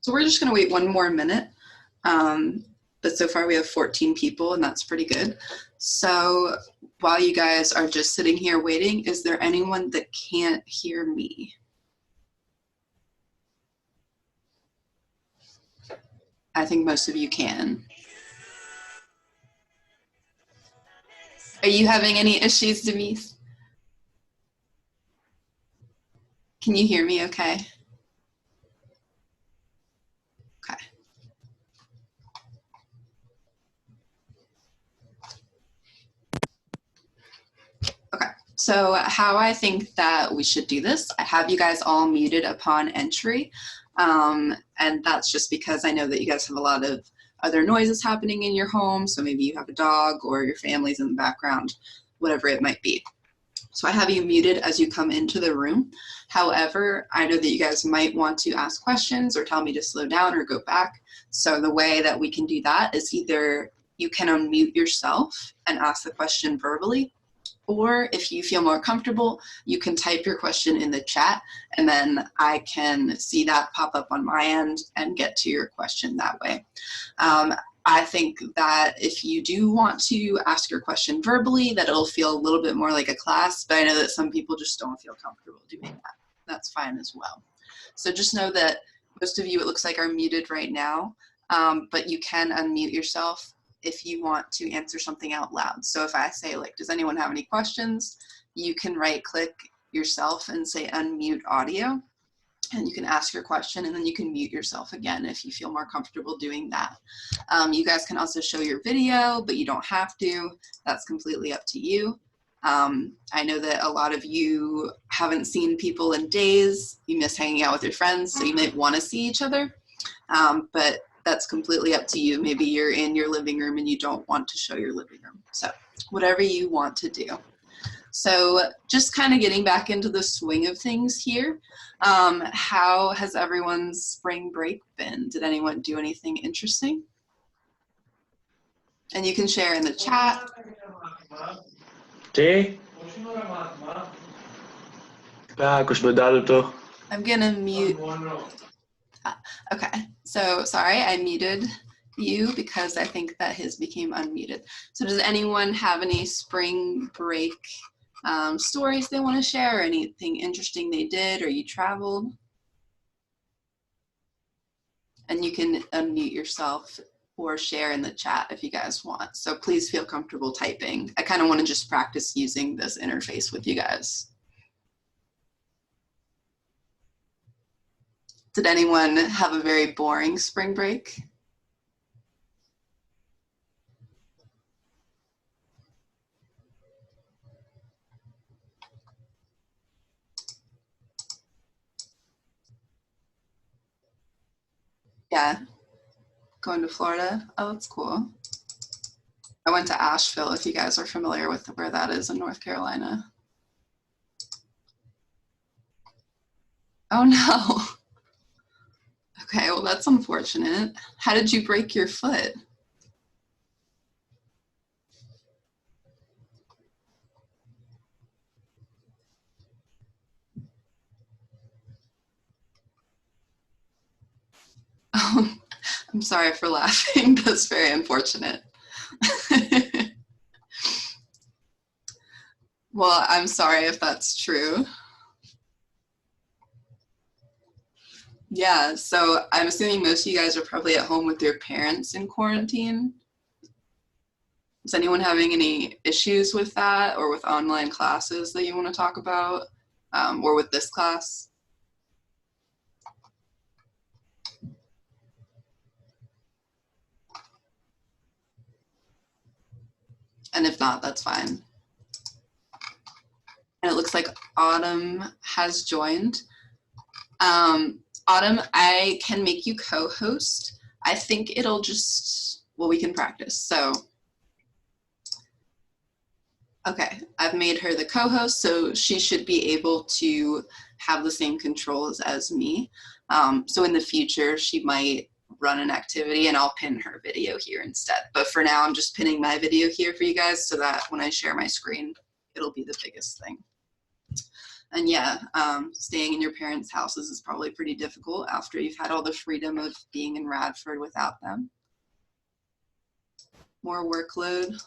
So we're just going to wait one more minute. But so far we have 14 people, and that's pretty good. So while you guys are just sitting here waiting, is there anyone that can't hear me? I think most of you can. Are you having any issues, Denise? Can you hear me okay? Okay. Okay, so how I think that we should do this, I have you guys all muted upon entry. And that's just because I know that you guys have a lot of other noises happening in your home. So maybe you have a dog or your family's in the background, whatever it might be. So I have you muted as you come into the room. However, I know that you guys might want to ask questions or tell me to slow down or go back. So the way that we can do that is either you can unmute yourself and ask the question verbally, or if you feel more comfortable, you can type your question in the chat, and then I can see that pop up on my end and get to your question that way. I think that if you do want to ask your question verbally, that it'll feel a little bit more like a class, but I know that some people just don't feel comfortable doing that. That's fine as well. So just know that most of you, it looks like, are muted right now, but you can unmute yourself if you want to answer something out loud. So if I say, like, does anyone have any questions, you can right click yourself and say unmute audio, and you can ask your question, and then you can mute yourself again if you feel more comfortable doing that. You guys can also show your video, but you don't have to. That's completely up to you. I know that a lot of you haven't seen people in days. You miss hanging out with your friends, so you might want to see each other, but that's completely up to you. Maybe you're in your living room and you don't want to show your living room. So whatever you want to do. So just kind of getting back into the swing of things here. How has everyone's spring break been? Did anyone do anything interesting? And you can share in the chat. I'm gonna mute. Okay, so sorry, I muted you because I think that his became unmuted. So does anyone have any spring break stories they want to share, or anything interesting they did, or you traveled? And you can unmute yourself or share in the chat if you guys want. So please feel comfortable typing. I kind of want to just practice using this interface with you guys. Did anyone have a very boring spring break? Yeah, going to Florida. Oh, that's cool. I went to Asheville, if you guys are familiar with where that is in North Carolina. Oh no. Okay, well that's unfortunate. How did you break your foot? Oh, I'm sorry for laughing. That's very unfortunate. Well, I'm sorry if that's true. Yeah, so I'm assuming most of you guys are probably at home with your parents in quarantine. Is anyone having any issues with that, or with online classes that you want to talk about, or with this class? And if not, that's fine. And it looks like Autumn has joined. Autumn, I can make you co-host. I think it'll just, well, we can practice. So, okay, I've made her the co-host, so she should be able to have the same controls as me. So in the future, she might run an activity and I'll pin her video here instead. But for now, I'm just pinning my video here for you guys so that when I share my screen, it'll be the biggest thing. And yeah, staying in your parents' houses is probably pretty difficult after you've had all the freedom of being in Radford without them. More workload.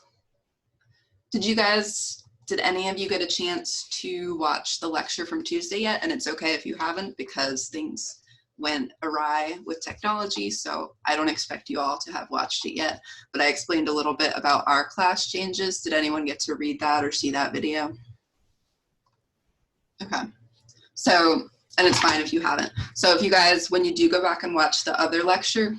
Did any of you get a chance to watch the lecture from Tuesday yet? And it's okay if you haven't, because things went awry with technology, so I don't expect you all to have watched it yet, but I explained a little bit about our class changes. Did anyone get to read that or see that video? Okay, so, and it's fine if you haven't. So if you guys, when you do go back and watch the other lecture,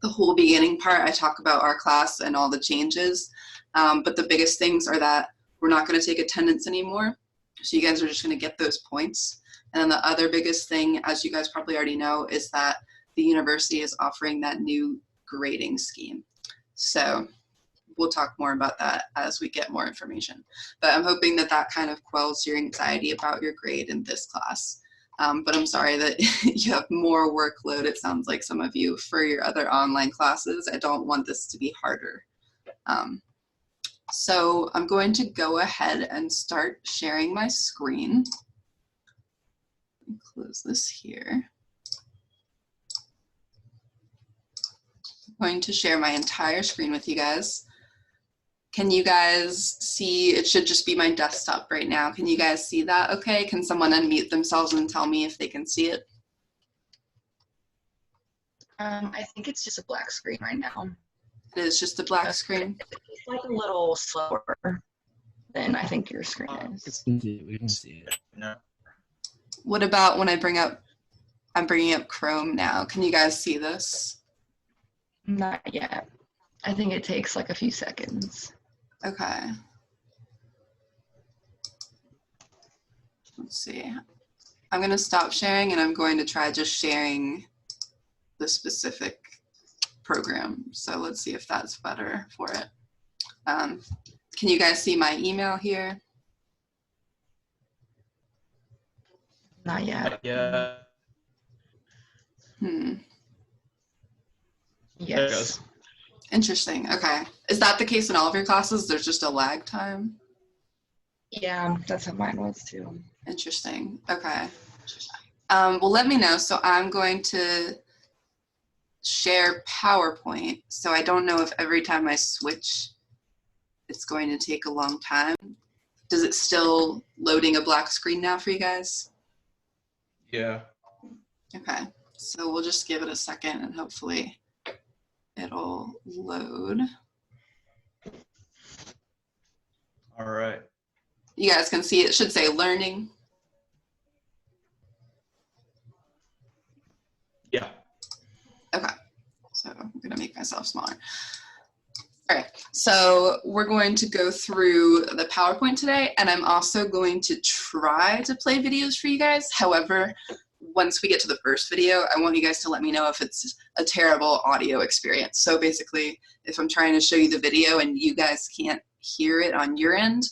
the whole beginning part, I talk about our class and all the changes, but the biggest things are that we're not going to take attendance anymore, so you guys are just going to get those points. And then the other biggest thing, as you guys probably already know, is that the university is offering that new grading scheme. So we'll talk more about that as we get more information. But I'm hoping that that kind of quells your anxiety about your grade in this class. But I'm sorry that you have more workload, it sounds like some of you, for your other online classes. I don't want this to be harder. So I'm going to go ahead and start sharing my screen. Close this here. I'm going to share my entire screen with you guys. Can you guys see? It should just be my desktop right now. Can you guys see that okay? Can someone unmute themselves and tell me if they can see it? I think it's just a black screen right now. It is just a black screen? It's like a little slower than I think your screen is. We can see it. No. What about when I'm bringing up Chrome now. Can you guys see this? Not yet. I think it takes like a few seconds. Okay. Let's see. I'm going to stop sharing and I'm going to try just sharing the specific program. So let's see if that's better for it. Can you guys see my email here? Not yet. Yeah. Yes. Interesting. Okay. Is that the case in all of your classes? There's just a lag time? Yeah, that's how mine was too. Interesting. Okay. Well, let me know. So I'm going to share PowerPoint. So I don't know if every time I switch, it's going to take a long time. Does it still loading a black screen now for you guys? Yeah. Okay. So we'll just give it a second and hopefully it'll load. All right. You guys can see it should say learning. Yeah. Okay. So I'm going to make myself smaller. All right. So we're going to go through the PowerPoint today, and I'm also going to try to play videos for you guys. However, once we get to the first video, I want you guys to let me know if it's a terrible audio experience. So basically, if I'm trying to show you the video and you guys can't hear it on your end,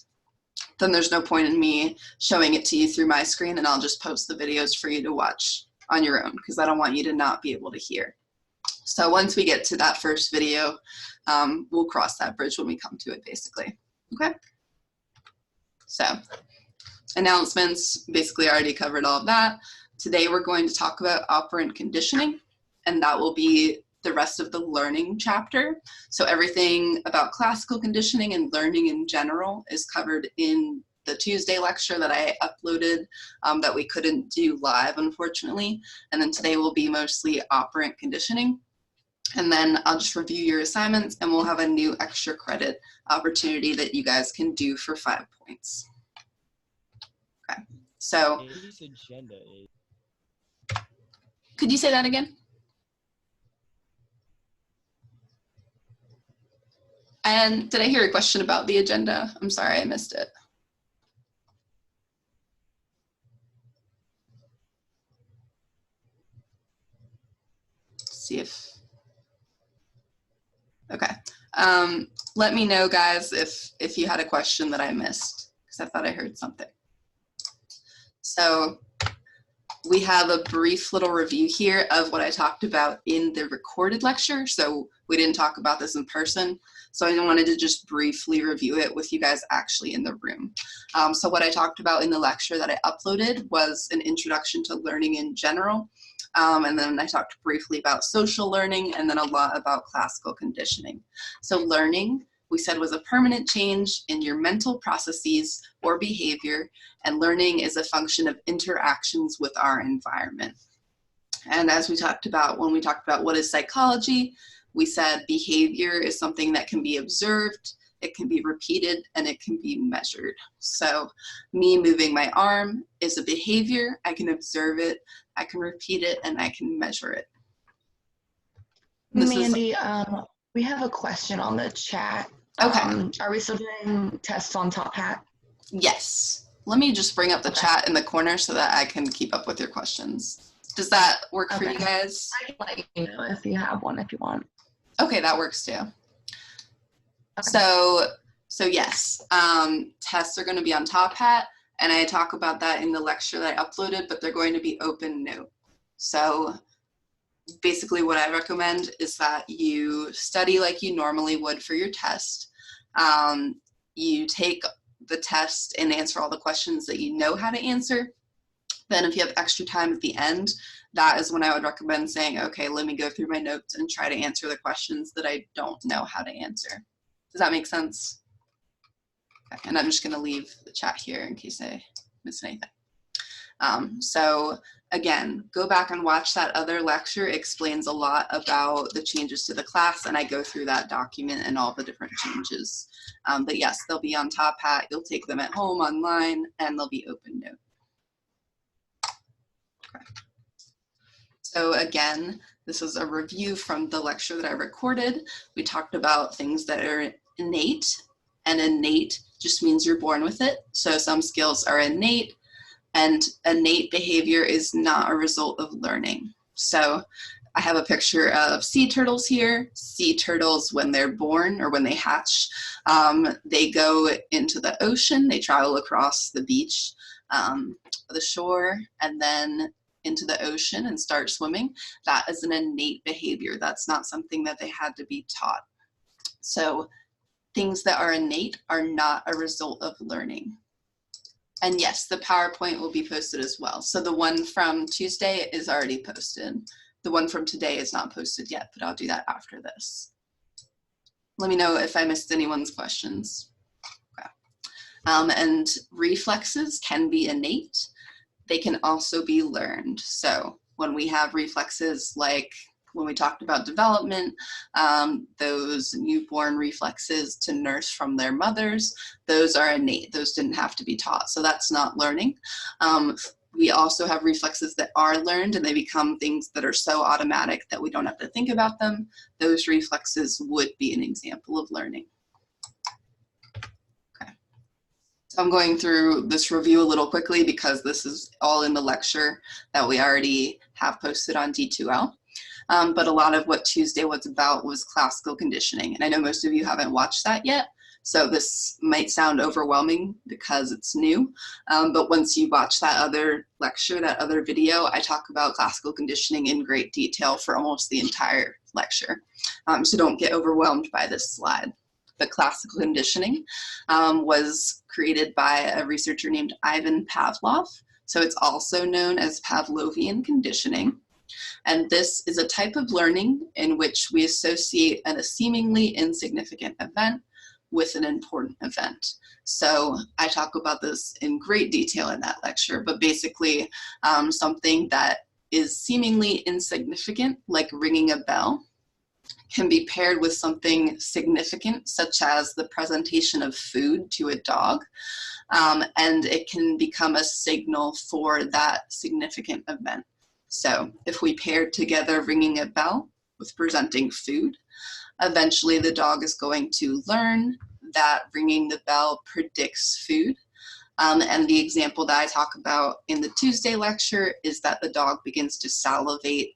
then there's no point in me showing it to you through my screen, and I'll just post the videos for you to watch on your own because I don't want you to not be able to hear. So once we get to that first video, we'll cross that bridge when we come to it, basically. Okay? So announcements, basically I already covered all of that. Today we're going to talk about operant conditioning, and that will be the rest of the learning chapter. So everything about classical conditioning and learning in general is covered in the Tuesday lecture that I uploaded that we couldn't do live, unfortunately. And then today will be mostly operant conditioning. And then I'll just review your assignments and we'll have a new extra credit opportunity that you guys can do for 5 points. Okay, so. Could you say that again? And did I hear a question about the agenda? I'm sorry, I missed it. See if, okay. Let me know, guys, if you had a question that I missed, because I thought I heard something. So we have a brief little review here of what I talked about in the recorded lecture. So we didn't talk about this in person. So I wanted to just briefly review it with you guys actually in the room. So what I talked about in the lecture that I uploaded was an introduction to learning in general. And then I talked briefly about social learning and then a lot about classical conditioning. So learning, we said, was a permanent change in your mental processes or behavior, and learning is a function of interactions with our environment. And as we talked about when we talked about what is psychology, we said behavior is something that can be observed, it can be repeated, and it can be measured. So me moving my arm is a behavior. I can observe it, I can repeat it, and I can measure it. Mandy, we have a question on the chat. Okay. Are we still doing tests on Top Hat? Yes. Let me just bring up the chat in the corner so that I can keep up with your questions. Does that work for you guys? I can let you know if you have one if you want. Okay, that works too. Okay. So yes, tests are going to be on Top Hat, and I talk about that in the lecture that I uploaded, but they're going to be open note. So basically what I recommend is that you study like you normally would for your test. You take the test and answer all the questions that you know how to answer. Then if you have extra time at the end, that is when I would recommend saying, okay, let me go through my notes and try to answer the questions that I don't know how to answer. Does that make sense? Okay, and I'm just gonna leave the chat here in case I miss anything. So again, go back and watch that other lecture. It explains a lot about the changes to the class, and I go through that document and all the different changes. But yes, they'll be on Top Hat. You'll take them at home online, and they'll be open note. Okay. So again, this is a review from the lecture that I recorded. We talked about things that are innate, and innate just means you're born with it. So some skills are innate, and innate behavior is not a result of learning. So I have a picture of sea turtles here. Sea turtles, when they're born or when they hatch, they go into the ocean. They travel across the beach, the shore, and then into the ocean and start swimming. That is an innate behavior. That's not something that they had to be taught. So things that are innate are not a result of learning. And yes, the PowerPoint will be posted as well. So the one from Tuesday is already posted. The one from today is not posted yet, but I'll do that after this. Let me know if I missed anyone's questions. Okay. And reflexes can be innate. They can also be learned. So when we have reflexes like when we talked about development, those newborn reflexes to nurse from their mothers, those are innate. Those didn't have to be taught. So that's not learning. We also have reflexes that are learned, and they become things that are so automatic that we don't have to think about them. Those reflexes would be an example of learning. Okay. So I'm going through this review a little quickly because this is all in the lecture that we already have posted on D2L. But a lot of what Tuesday was about was classical conditioning. And I know most of you haven't watched that yet, so this might sound overwhelming because it's new. But once you watch that other lecture, that other video, I talk about classical conditioning in great detail for almost the entire lecture. So don't get overwhelmed by this slide. But classical conditioning was created by a researcher named Ivan Pavlov. So it's also known as Pavlovian conditioning. And this is a type of learning in which we associate a seemingly insignificant event with an important event. So I talk about this in great detail in that lecture, but basically something that is seemingly insignificant, like ringing a bell, can be paired with something significant, such as the presentation of food to a dog, and it can become a signal for that significant event. So if we paired together ringing a bell with presenting food, eventually the dog is going to learn that ringing the bell predicts food. And the example that I talk about in the Tuesday lecture is that the dog begins to salivate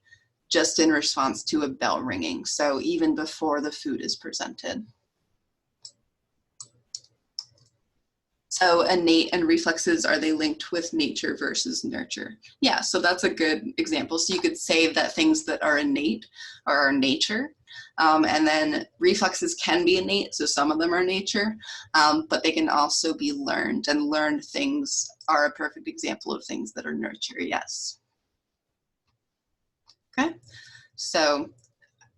just in response to a bell ringing, so even before the food is presented. So innate and reflexes, are they linked with nature versus nurture? Yeah, so that's a good example. So you could say that things that are innate are nature, and then reflexes can be innate, so some of them are nature, but they can also be learned, and learned things are a perfect example of things that are nurture, yes. Okay, so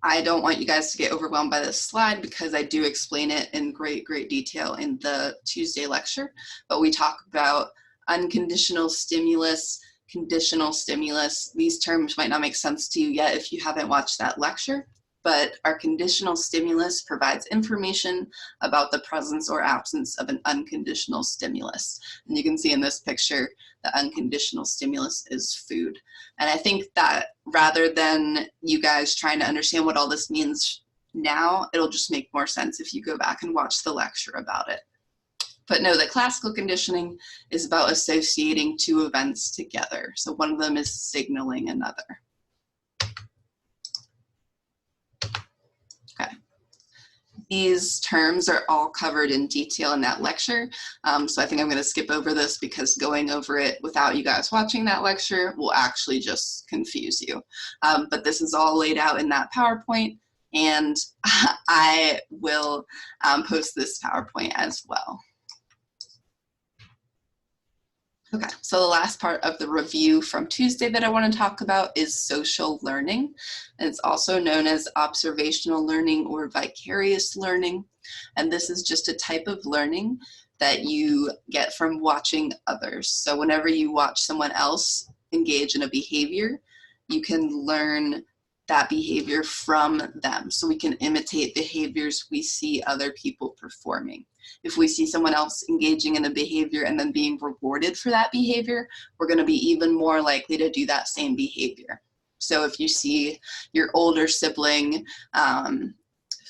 I don't want you guys to get overwhelmed by this slide because I do explain it in great detail in the Tuesday lecture, but we talk about unconditional stimulus, conditional stimulus. These terms might not make sense to you yet if you haven't watched that lecture, but our conditional stimulus provides information about the presence or absence of an unconditional stimulus. And you can see in this picture, the unconditional stimulus is food. And I think that rather than you guys trying to understand what all this means now, it'll just make more sense if you go back and watch the lecture about it. But know that classical conditioning is about associating two events together. So one of them is signaling another. Okay. These terms are all covered in detail in that lecture. So I think I'm going to skip over this because going over it without you guys watching that lecture will actually just confuse you. But this is all laid out in that PowerPoint, and I will post this PowerPoint as well. Okay, so the last part of the review from Tuesday that I want to talk about is social learning. And it's also known as observational learning or vicarious learning. And this is just a type of learning that you get from watching others. So whenever you watch someone else engage in a behavior, you can learn that behavior from them. So we can imitate behaviors we see other people performing. If we see someone else engaging in a behavior and then being rewarded for that behavior, we're going to be even more likely to do that same behavior. So if you see your older sibling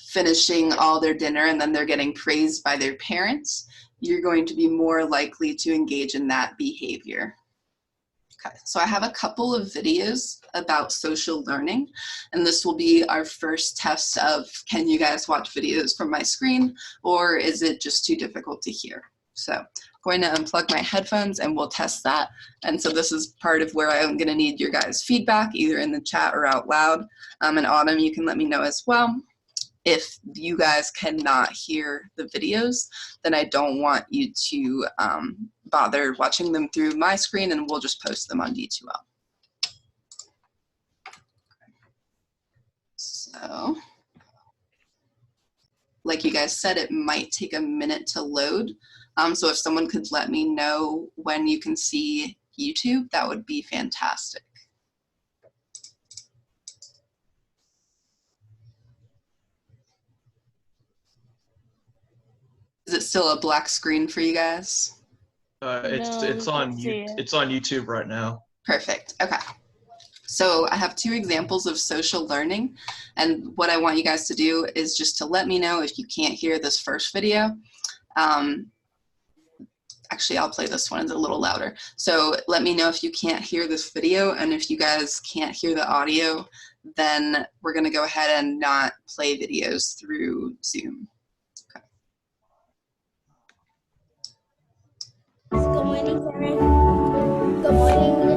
finishing all their dinner and then they're getting praised by their parents, you're going to be more likely to engage in that behavior. Okay, so I have a couple of videos about social learning, and this will be our first test of, can you guys watch videos from my screen, or is it just too difficult to hear? So I'm going to unplug my headphones and we'll test that. And so this is part of where I'm going to need your guys' feedback, either in the chat or out loud. And Autumn, you can let me know as well. If you guys cannot hear the videos, then I don't want you to bother watching them through my screen, and we'll just post them on D2L. So, like you guys said, it might take a minute to load. So if someone could let me know when you can see YouTube, that would be fantastic. Is it still a black screen for you guys? It's on YouTube right now. Perfect. Okay. So I have two examples of social learning, and what I want you guys to do is just to let me know if you can't hear this first video. Actually, I'll play this one, it's a little louder. So let me know if you can't hear this video, and if you guys can't hear the audio, then we're going to go ahead and not play videos through Zoom. Okay. Good morning, Karen. Good morning,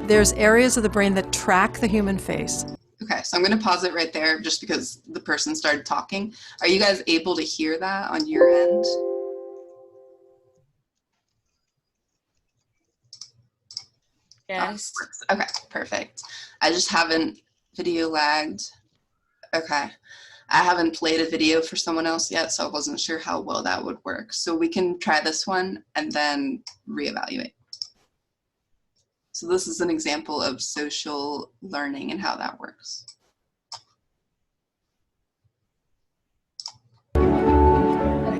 There's areas of the brain that track the human face. Okay, so I'm going to pause it right there just because the person started talking. Are you guys able to hear that on your end? Yes. Okay, perfect. I just haven't video lagged. Okay. I haven't played a video for someone else yet, so I wasn't sure how well that would work. So we can try this one and then reevaluate. So this is an example of social learning and how that works.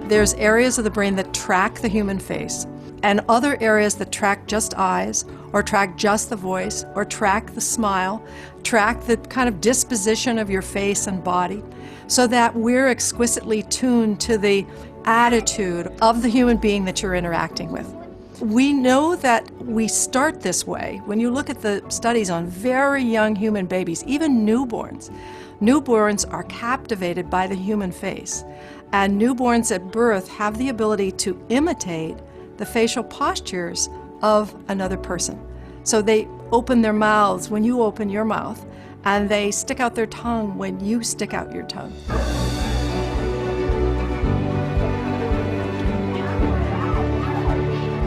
There's areas of the brain that track the human face, and other areas that track just eyes, or track just the voice, or track the smile, track the kind of disposition of your face and body, so that we're exquisitely tuned to the attitude of the human being that you're interacting with. We know that we start this way. When you look at the studies on very young human babies, even newborns are captivated by the human face. And newborns at birth have the ability to imitate the facial postures of another person. So they open their mouths when you open your mouth, and they stick out their tongue when you stick out your tongue.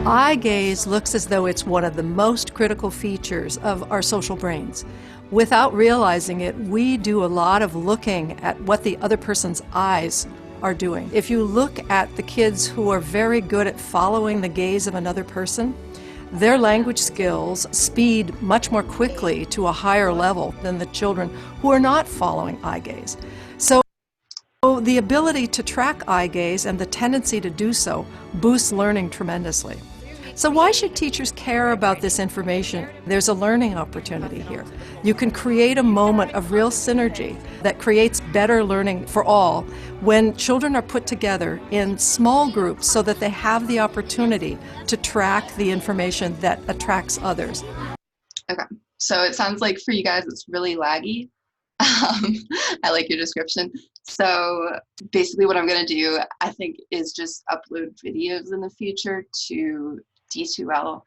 Eye gaze looks as though it's one of the most critical features of our social brains. Without realizing it, we do a lot of looking at what the other person's eyes are doing. If you look at the kids who are very good at following the gaze of another person, their language skills speed much more quickly to a higher level than the children who are not following eye gaze. So the ability to track eye gaze and the tendency to do so boosts learning tremendously. So why should teachers care about this information? There's a learning opportunity here. You can create a moment of real synergy that creates better learning for all when children are put together in small groups so that they have the opportunity to track the information that attracts others. Okay, so it sounds like for you guys it's really laggy. I like your description. So basically what I'm going to do, I think, is just upload videos in the future to D2L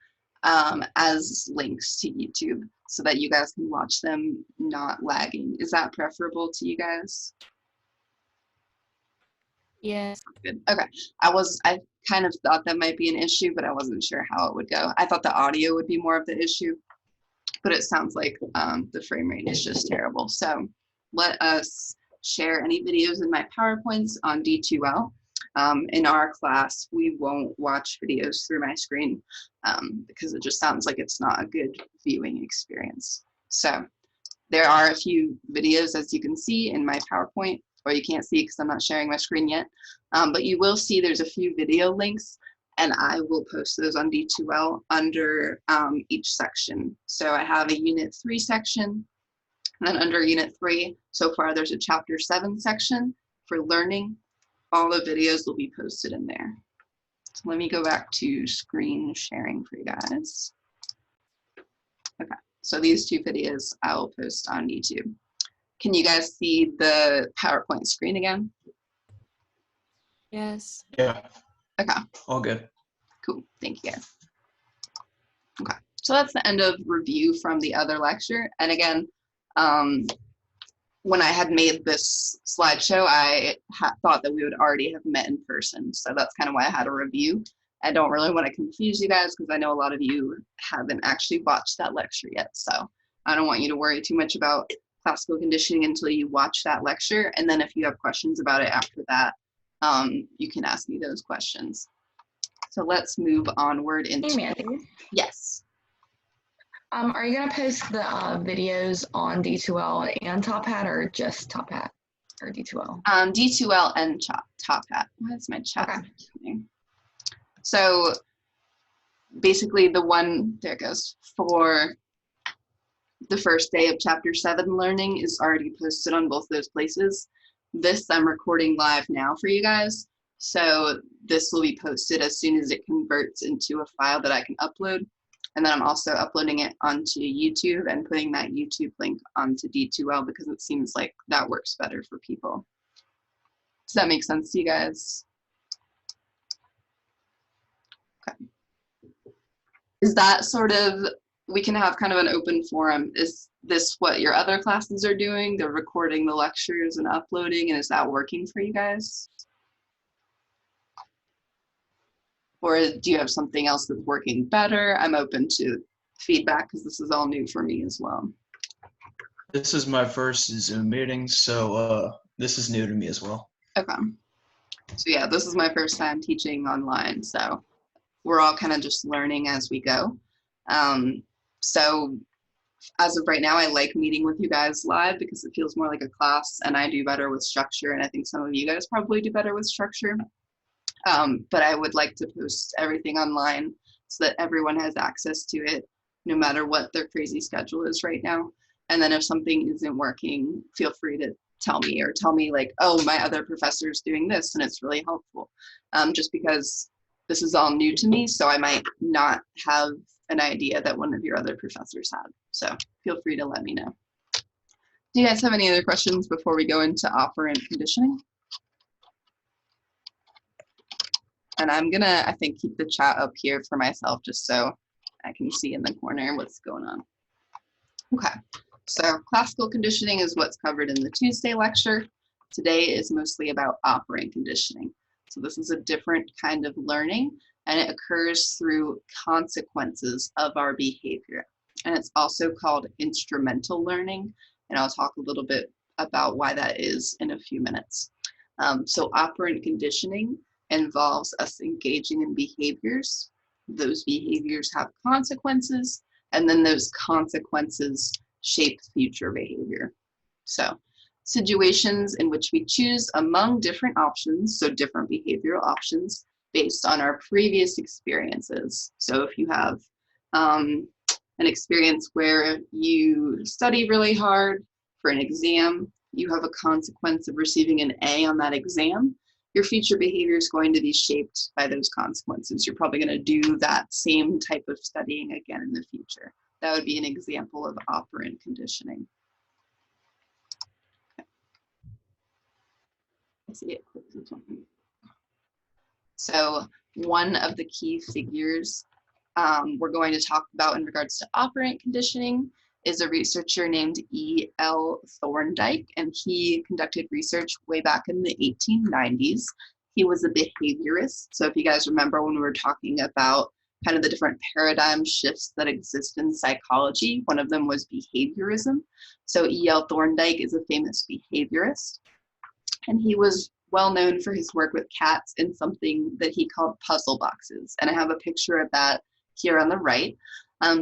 as links to YouTube so that you guys can watch them not lagging. Is that preferable to you guys? Yes. Good. Okay. I kind of thought that might be an issue, but I wasn't sure how it would go. I thought the audio would be more of the issue, but it sounds like the frame rate is just terrible. So let us share any videos in my PowerPoints on D2L. In our class, we won't watch videos through my screen because it just sounds like it's not a good viewing experience. So there are a few videos, as you can see in my PowerPoint, or you can't see because I'm not sharing my screen yet, but you will see there's a few video links, and I will post those on D2L under each section. So I have a Unit 3 section, and then under Unit 3, so far there's a Chapter 7 section for learning. All the videos will be posted in there. So let me go back to screen sharing for you guys. Okay, so these two videos I will post on YouTube. Can you guys see the PowerPoint screen again? Yes. Yeah. Okay. All good. Cool, thank you guys. Okay, so that's the end of review from the other lecture. And again, when I had made this slideshow, I thought that we would already have met in person. So that's kind of why I had a review. I don't really want to confuse you guys because I know a lot of you haven't actually watched that lecture yet. So I don't want you to worry too much about classical conditioning until you watch that lecture. And then if you have questions about it after that, you can ask me those questions. So let's move onward into. Hey, Mandy. Yes. Are you gonna post the videos on D2L and Top Hat, or just Top Hat or D2L? D2L and Top Hat. Why is my chat? Okay. So basically the one, there it goes, for the first day of Chapter 7 learning is already posted on both those places. This I'm recording live now for you guys. So this will be posted as soon as it converts into a file that I can upload. And then I'm also uploading it onto YouTube and putting that YouTube link onto D2L because it seems like that works better for people. Does that make sense to you guys? Okay. Is that sort of, we can have kind of an open forum. Is this what your other classes are doing? They're recording the lectures and uploading, and is that working for you guys? Or do you have something else that's working better? I'm open to feedback because this is all new for me as well. This is my first Zoom meeting, so this is new to me as well. Okay. So yeah, this is my first time teaching online, so we're all kind of just learning as we go. So as of right now, I like meeting with you guys live because it feels more like a class, and I do better with structure, and I think some of you guys probably do better with structure. But I would like to post everything online so that everyone has access to it, no matter what their crazy schedule is right now. And then if something isn't working, feel free to tell me, or tell me like, oh, my other professor's doing this and it's really helpful. Just because this is all new to me, so I might not have an idea that one of your other professors had. So feel free to let me know. Do you guys have any other questions before we go into operant conditioning? And I'm gonna, I think, keep the chat up here for myself just so I can see in the corner what's going on. Okay, so classical conditioning is what's covered in the Tuesday lecture. Today is mostly about operant conditioning. So this is a different kind of learning, and it occurs through consequences of our behavior. And it's also called instrumental learning, and I'll talk a little bit about why that is in a few minutes. So operant conditioning involves us engaging in behaviors. Those behaviors have consequences, and then those consequences shape future behavior. So situations in which we choose among different options, so different behavioral options, based on our previous experiences. So if you have an experience where you study really hard for an exam, you have a consequence of receiving an A on that exam, your future behavior is going to be shaped by those consequences. You're probably going to do that same type of studying again in the future. That would be an example of operant conditioning. I see it closes on me. So one of the key figures we're going to talk about in regards to operant conditioning is a researcher named Eel Thorndike, and he conducted research way back in the 1890s. He was a behaviorist. So if you guys remember when we were talking about kind of the different paradigm shifts that exist in psychology, one of them was behaviorism. So Eel Thorndike is a famous behaviorist, and he was well known for his work with cats in something that he called puzzle boxes. And I have a picture of that here on the right.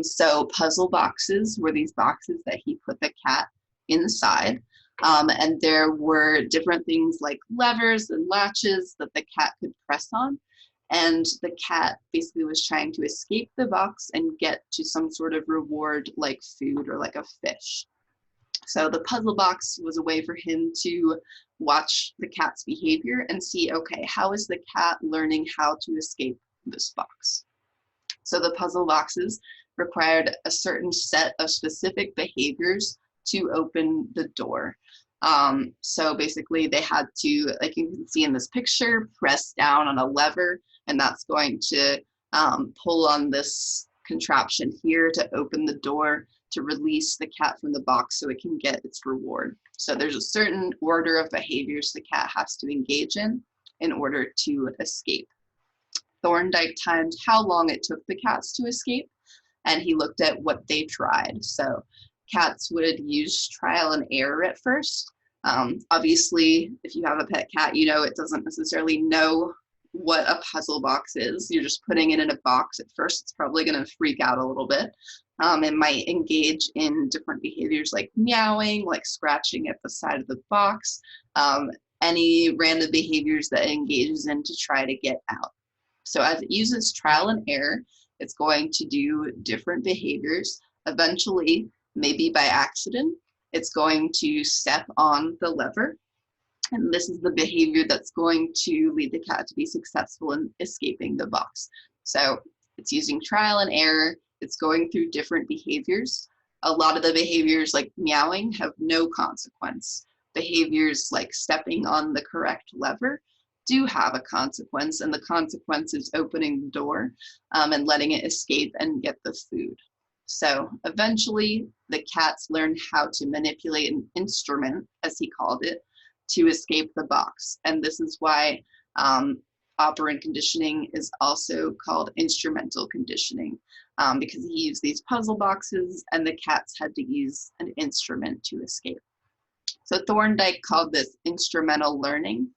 So puzzle boxes were these boxes that he put the cat inside. And there were different things like levers and latches that the cat could press on. And the cat basically was trying to escape the box and get to some sort of reward like food or like a fish. So the puzzle box was a way for him to watch the cat's behavior and see, okay, how is the cat learning how to escape this box? So the puzzle boxes required a certain set of specific behaviors to open the door. So basically they had to, like you can see in this picture, press down on a lever, and that's going to pull on this contraption here to open the door to release the cat from the box so it can get its reward. So there's a certain order of behaviors the cat has to engage in order to escape. Thorndike timed how long it took the cats to escape, and he looked at what they tried. So cats would use trial and error at first. Obviously, if you have a pet cat, you know it doesn't necessarily know what a puzzle box is. You're just putting it in a box. At first, it's probably going to freak out a little bit. It might engage in different behaviors like meowing, like scratching at the side of the box, any random behaviors that it engages in to try to get out. So as it uses trial and error, it's going to do different behaviors. Eventually, maybe by accident, it's going to step on the lever. And this is the behavior that's going to lead the cat to be successful in escaping the box. So it's using trial and error. It's going through different behaviors. A lot of the behaviors like meowing have no consequence. Behaviors like stepping on the correct lever do have a consequence, and the consequence is opening the door and letting it escape and get the food. So eventually the cats learn how to manipulate an instrument, as he called it, to escape the box. And this is why operant conditioning is also called instrumental conditioning, because he used these puzzle boxes and the cats had to use an instrument to escape. So Thorndike called this instrumental learning.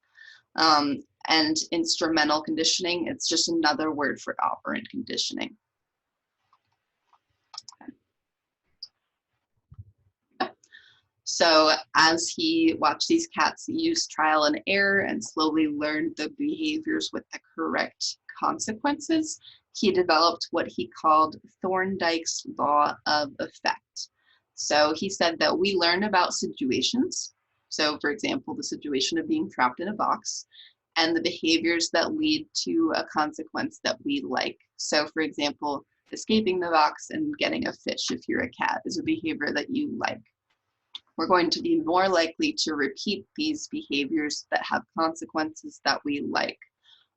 And instrumental conditioning, it's just another word for operant conditioning. Okay. So as he watched these cats use trial and error and slowly learned the behaviors with the correct consequences, he developed what he called Thorndikes Law of Effect. So he said that we learn about situations. So for example, the situation of being trapped in a box. and the behaviors that lead to a consequence that we like. So for example, escaping the box and getting a fish if you're a cat is a behavior that you like. We're going to be more likely to repeat these behaviors that have consequences that we like.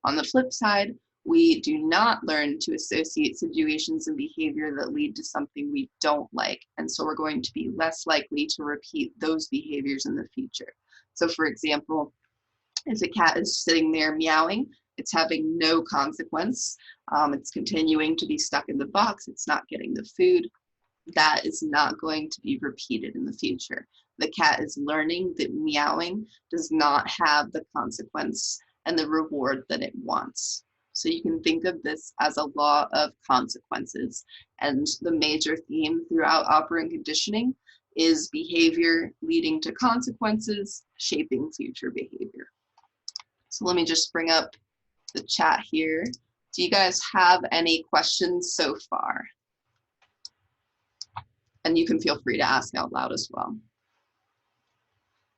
On the flip side, we do not learn to associate situations and behavior that lead to something we don't like, and so we're going to be less likely to repeat those behaviors in the future. So for example, if a cat is sitting there meowing, it's having no consequence. It's continuing to be stuck in the box. It's not getting the food. That is not going to be repeated in the future. The cat is learning that meowing does not have the consequence and the reward that it wants. So you can think of this as a law of consequences. And the major theme throughout operant conditioning is behavior leading to consequences, shaping future behavior. So let me just bring up the chat here. Do you guys have any questions so far? And you can feel free to ask out loud as well.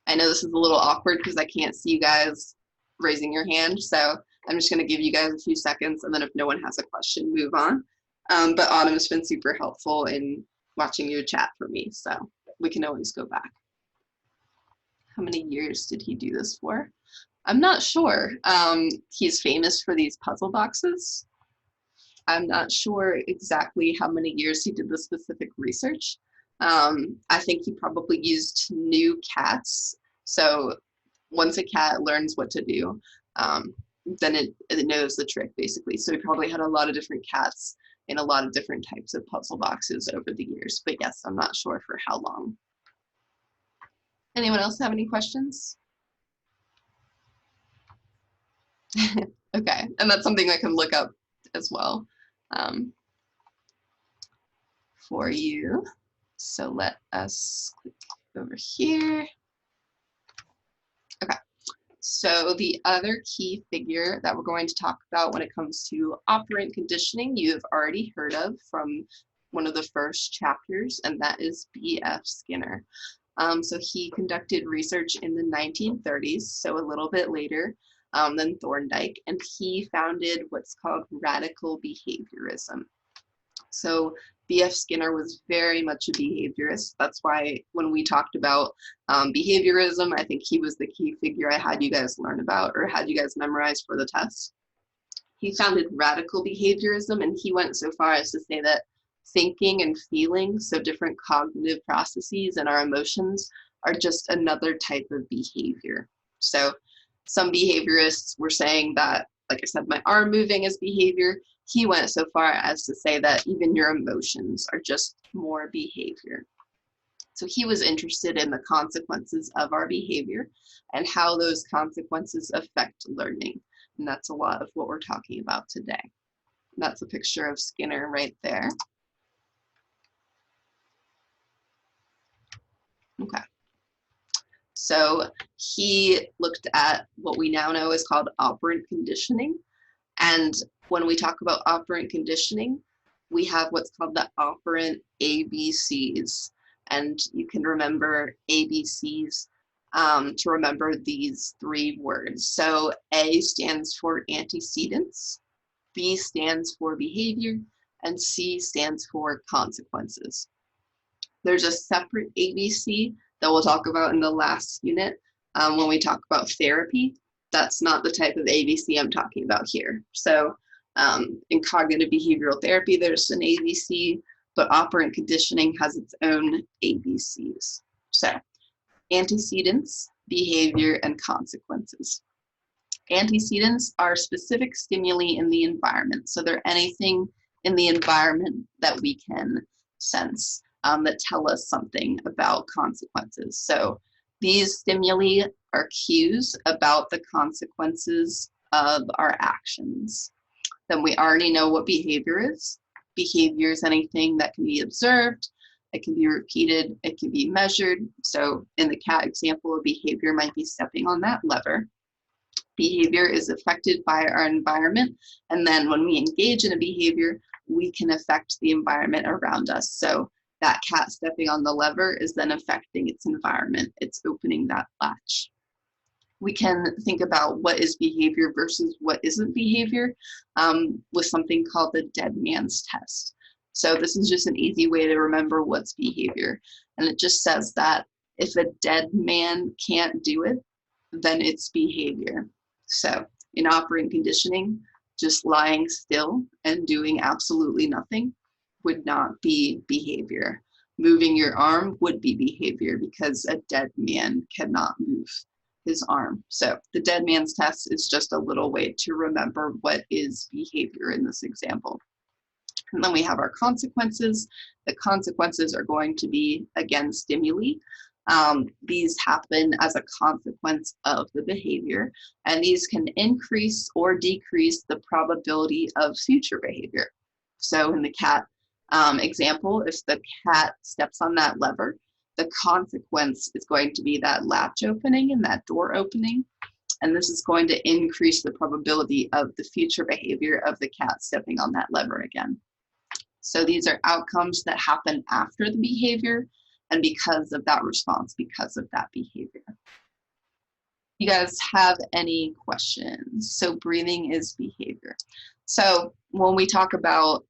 I know this is a little awkward because I can't see you guys raising your hand, so I'm just going to give you guys a few seconds, and then if no one has a question, move on. But Autumn has been super helpful in watching your chat for me, so we can always go back. How many years did he do this for? I'm not sure. He's famous for these puzzle boxes. I'm not sure exactly how many years he did the specific research. I think he probably used new cats. So once a cat learns what to do, then it knows the trick basically. So he probably had a lot of different cats in a lot of different types of puzzle boxes over the years. But yes, I'm not sure for how long. Anyone else have any questions? Okay, and that's something I can look up as well for you. So let us click over here. Okay, so the other key figure that we're going to talk about when it comes to operant conditioning, you have already heard of from one of the first chapters, and that is B.F. Skinner. So he conducted research in the 1930s, so a little bit later than Thorndike, and he founded what's called radical behaviorism. So B.F. Skinner was very much a behaviorist. That's why when we talked about behaviorism, I think he was the key figure I had you guys learn about or had you guys memorize for the test. He founded radical behaviorism, and he went so far as to say that thinking and feeling, so different cognitive processes and our emotions, are just another type of behavior. So some behaviorists were saying that, like I said, my arm moving is behavior. He went so far as to say that even your emotions are just more behavior. So he was interested in the consequences of our behavior and how those consequences affect learning. And that's a lot of what we're talking about today. That's a picture of Skinner right there. Okay. So he looked at what we now know is called operant conditioning. And when we talk about operant conditioning, we have what's called the operant ABCs. And you can remember ABCs to remember these three words. So A stands for antecedents, B stands for behavior, and C stands for consequences. There's a separate ABC that we'll talk about in the last unit when we talk about therapy. That's not the type of ABC I'm talking about here. So in cognitive behavioral therapy, there's an ABC, but operant conditioning has its own ABCs. So antecedents, behavior, and consequences. Antecedents are specific stimuli in the environment. So they're anything in the environment that we can sense that tell us something about consequences. So these stimuli are cues about the consequences of our actions. Then we already know what behavior is. Behavior is anything that can be observed, it can be repeated, it can be measured. So in the cat example, a behavior might be stepping on that lever. Behavior is affected by our environment, and then when we engage in a behavior, we can affect the environment around us. So that cat stepping on the lever is then affecting its environment. It's opening that latch. we can think about what is behavior versus what isn't behavior with something called the dead man's test. So this is just an easy way to remember what's behavior. And it just says that if a dead man can't do it, then it's behavior. So in operant conditioning, just lying still and doing absolutely nothing would not be behavior. Moving your arm would be behavior because a dead man cannot move his arm. So the dead man's test is just a little way to remember what is behavior in this example. And then we have our consequences. The consequences are going to be, again, stimuli. These happen as a consequence of the behavior, and these can increase or decrease the probability of future behavior. So in the cat example, if the cat steps on that lever, the consequence is going to be that latch opening and that door opening, and this is going to increase the probability of the future behavior of the cat stepping on that lever again. So these are outcomes that happen after the behavior and because of that response, because of that behavior. You guys have any questions? So breathing is behavior. So when we talk about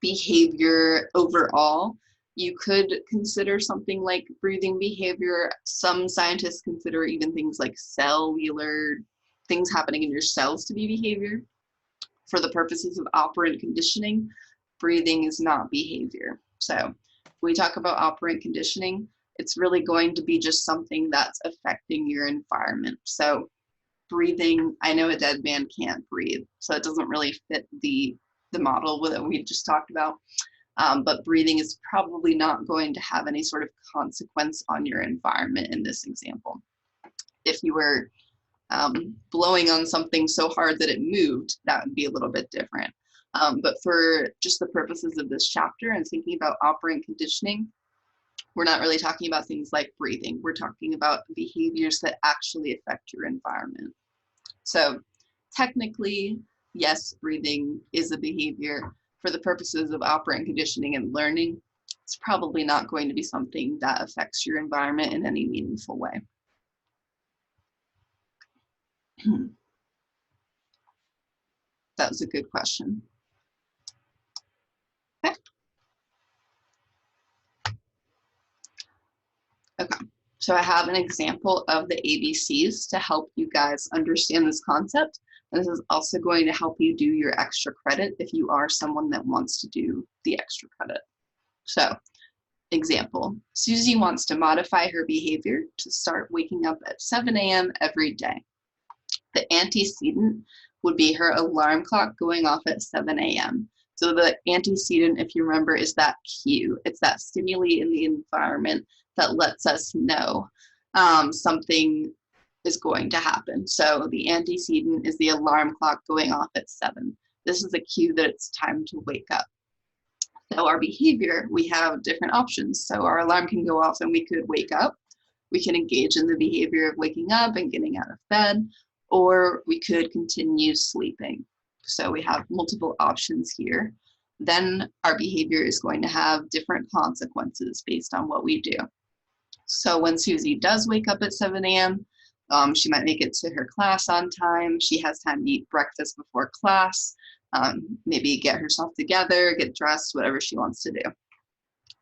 behavior overall, you could consider something like breathing behavior. Some scientists consider even things like cellular things happening in your cells to be behavior. For the purposes of operant conditioning, breathing is not behavior. So when we talk about operant conditioning, it's really going to be just something that's affecting your environment. So breathing, I know a dead man can't breathe, so it doesn't really fit the model that we just talked about. But breathing is probably not going to have any sort of consequence on your environment in this example. If you were blowing on something so hard that it moved, that would be a little bit different. But for just the purposes of this chapter and thinking about operant conditioning, we're not really talking about things like breathing. We're talking about behaviors that actually affect your environment. So technically, yes, breathing is a behavior. For the purposes of operant conditioning and learning, it's probably not going to be something that affects your environment in any meaningful way. That was a good question. Okay. Okay, so I have an example of the ABCs to help you guys understand this concept. And this is also going to help you do your extra credit if you are someone that wants to do the extra credit. So, example, Susie wants to modify her behavior to start waking up at 7 a.m. every day. The antecedent would be her alarm clock going off at 7 a.m. So the antecedent, if you remember, is that cue. It's that stimuli in the environment that lets us know something is going to happen. So the antecedent is the alarm clock going off at 7. This is a cue that it's time to wake up. So our behavior, we have different options. So our alarm can go off and we could wake up. We can engage in the behavior of waking up and getting out of bed, or we could continue sleeping. So we have multiple options here. Then our behavior is going to have different consequences based on what we do. So when Susie does wake up at 7 a.m., she might make it to her class on time. She has time to eat breakfast before class, maybe get herself together, get dressed, whatever she wants to do.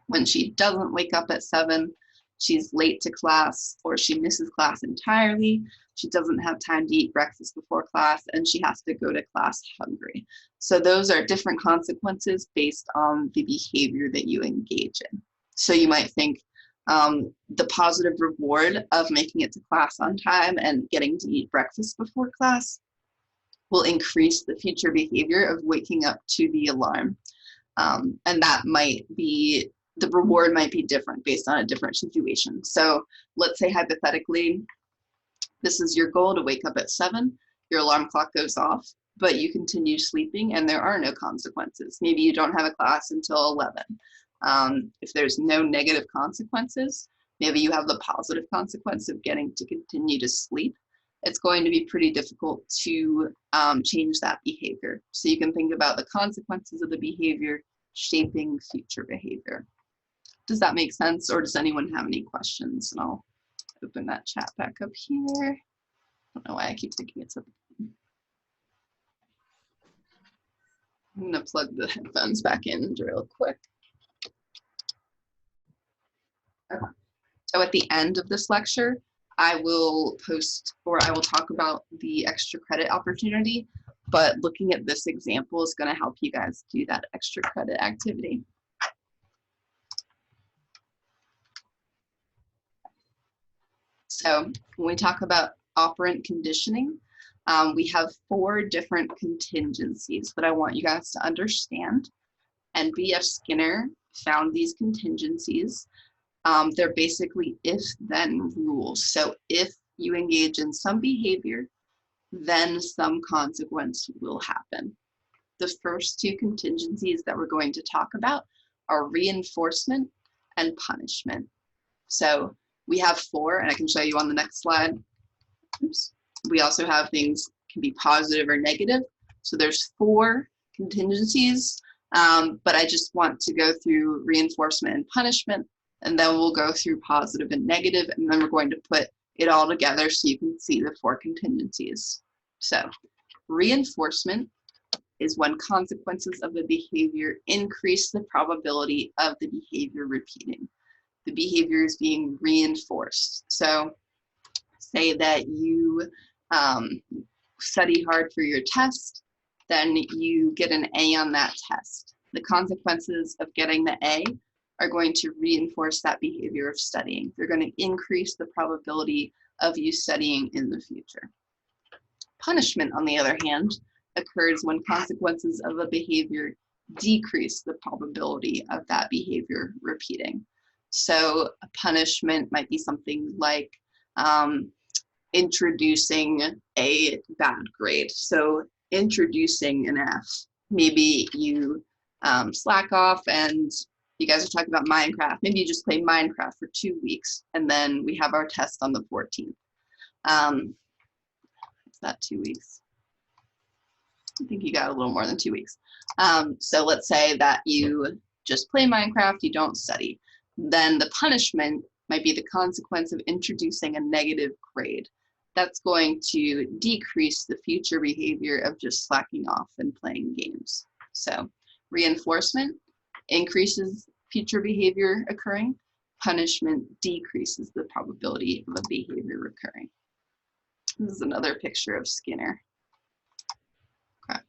When she doesn't wake up at 7, she's late to class, or she misses class entirely. She doesn't have time to eat breakfast before class, and she has to go to class hungry. So those are different consequences based on the behavior that you engage in. So you might think, the positive reward of making it to class on time and getting to eat breakfast before class will increase the future behavior of waking up to the alarm. And that might be, the reward might be different based on a different situation. So let's say hypothetically, this is your goal to wake up at 7, your alarm clock goes off, but you continue sleeping and there are no consequences. Maybe you don't have a class until 11. If there's no negative consequences, maybe you have the positive consequence of getting to continue to sleep. It's going to be pretty difficult to change that behavior. So you can think about the consequences of the behavior shaping future behavior. Does that make sense, or does anyone have any questions? And I'll open that chat back up here. don't know why I keep thinking it's a. I'm gonna plug the headphones back in real quick. Okay. So at the end of this lecture, I will post, or I will talk about the extra credit opportunity, but looking at this example is going to help you guys do that extra credit activity. So when we talk about operant conditioning, we have 4 different contingencies that I want you guys to understand. And B.F. Skinner found these contingencies. They're basically if-then rules. So if you engage in some behavior, then some consequence will happen. The first 2 contingencies that we're going to talk about are reinforcement and punishment. So we have 4, and I can show you on the next slide. Oops. We also have things can be positive or negative. So there's 4 contingencies, but I just want to go through reinforcement and punishment, and then we'll go through positive and negative, and then we're going to put it all together so you can see the 4 contingencies. So reinforcement is when consequences of a behavior increase the probability of the behavior repeating. The behavior is being reinforced. So say that you study hard for your test, then you get an A on that test. The consequences of getting the A are going to reinforce that behavior of studying. They're going to increase the probability of you studying in the future. Punishment, on the other hand, occurs when consequences of a behavior decrease the probability of that behavior repeating. So a punishment might be something like introducing a bad grade. So introducing an F. Maybe you slack off and you guys are talking about Minecraft. Maybe you just play Minecraft for 2 weeks and then we have our test on the 14th. Is that 2 weeks? I think you got a little more than 2 weeks. So let's say that you just play Minecraft, you don't study. Then the punishment might be the consequence of introducing a negative grade. That's going to decrease the future behavior of just slacking off and playing games. So reinforcement increases future behavior occurring. Punishment decreases the probability of a behavior recurring. This is another picture of Skinner. Okay.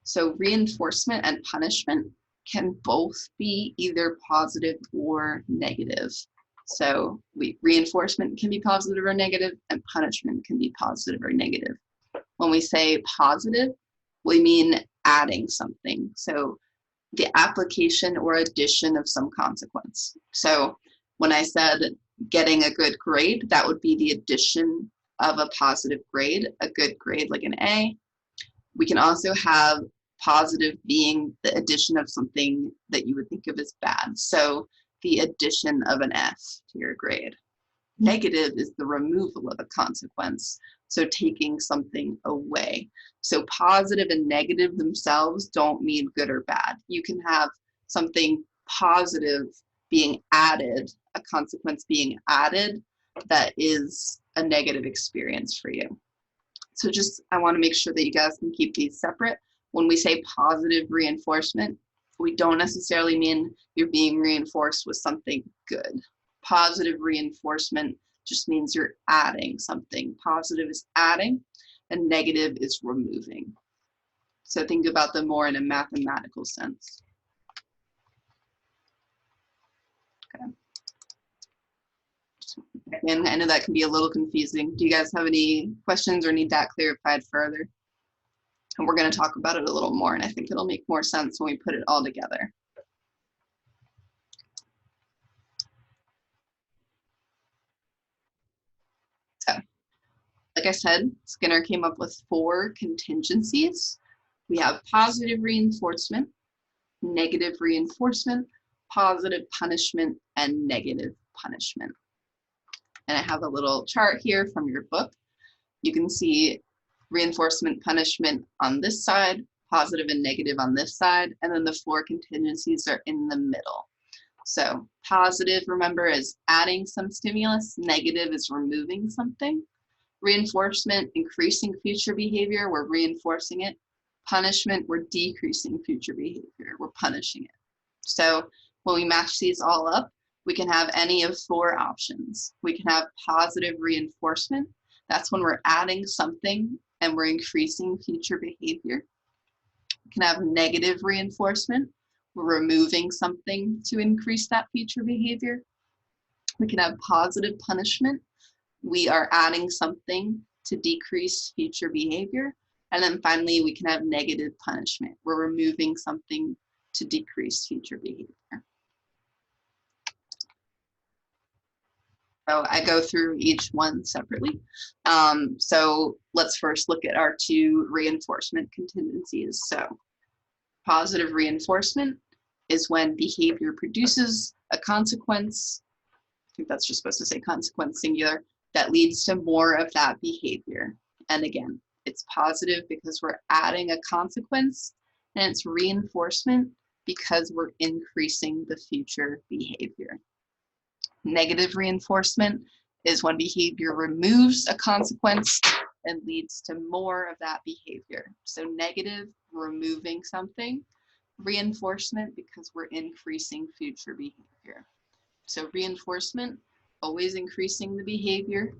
So reinforcement and punishment can both be either positive or negative. So reinforcement can be positive or negative, and punishment can be positive or negative. When we say positive, we mean adding something. So the application or addition of some consequence. So when I said getting a good grade, that would be the addition of a positive grade, a good grade like an A. We can also have positive being the addition of something that you would think of as bad. So the addition of an F to your grade. Negative is the removal of a consequence. So taking something away. So positive and negative themselves don't mean good or bad. You can have something positive being added, a consequence being added that is a negative experience for you. So just, I want to make sure that you guys can keep these separate. When we say positive reinforcement, we don't necessarily mean you're being reinforced with something good. Positive reinforcement just means you're adding something. Positive is adding, and negative is removing. So think about them more in a mathematical sense. Okay. And I know that can be a little confusing. Do you guys have any questions or need that clarified further? And we're going to talk about it a little more, and I think it'll make more sense when we put it all together. So, like I said, Skinner came up with 4 contingencies. We have positive reinforcement, negative reinforcement, positive punishment, and negative punishment. And I have a little chart here from your book. You can see reinforcement, punishment on this side, positive and negative on this side, and then the 4 contingencies are in the middle. So positive, remember, is adding some stimulus. Negative is removing something. Reinforcement, increasing future behavior, we're reinforcing it. Punishment, we're decreasing future behavior, we're punishing it. So when we match these all up, we can have any of 4 options. We can have positive reinforcement. That's when we're adding something and we're increasing future behavior. We can have negative reinforcement. We're removing something to increase that future behavior. We can have positive punishment. We are adding something to decrease future behavior. And then finally, we can have negative punishment. We're removing something to decrease future behavior. So I go through each one separately. So let's first look at our 2 reinforcement contingencies. So positive reinforcement is when behavior produces a consequence. I think that's just supposed to say consequence singular, that leads to more of that behavior. And again, it's positive because we're adding a consequence, and it's reinforcement because we're increasing the future behavior. Negative reinforcement is when behavior removes a consequence and leads to more of that behavior. So negative, removing something. Reinforcement, because we're increasing future behavior. So reinforcement, always increasing the behavior.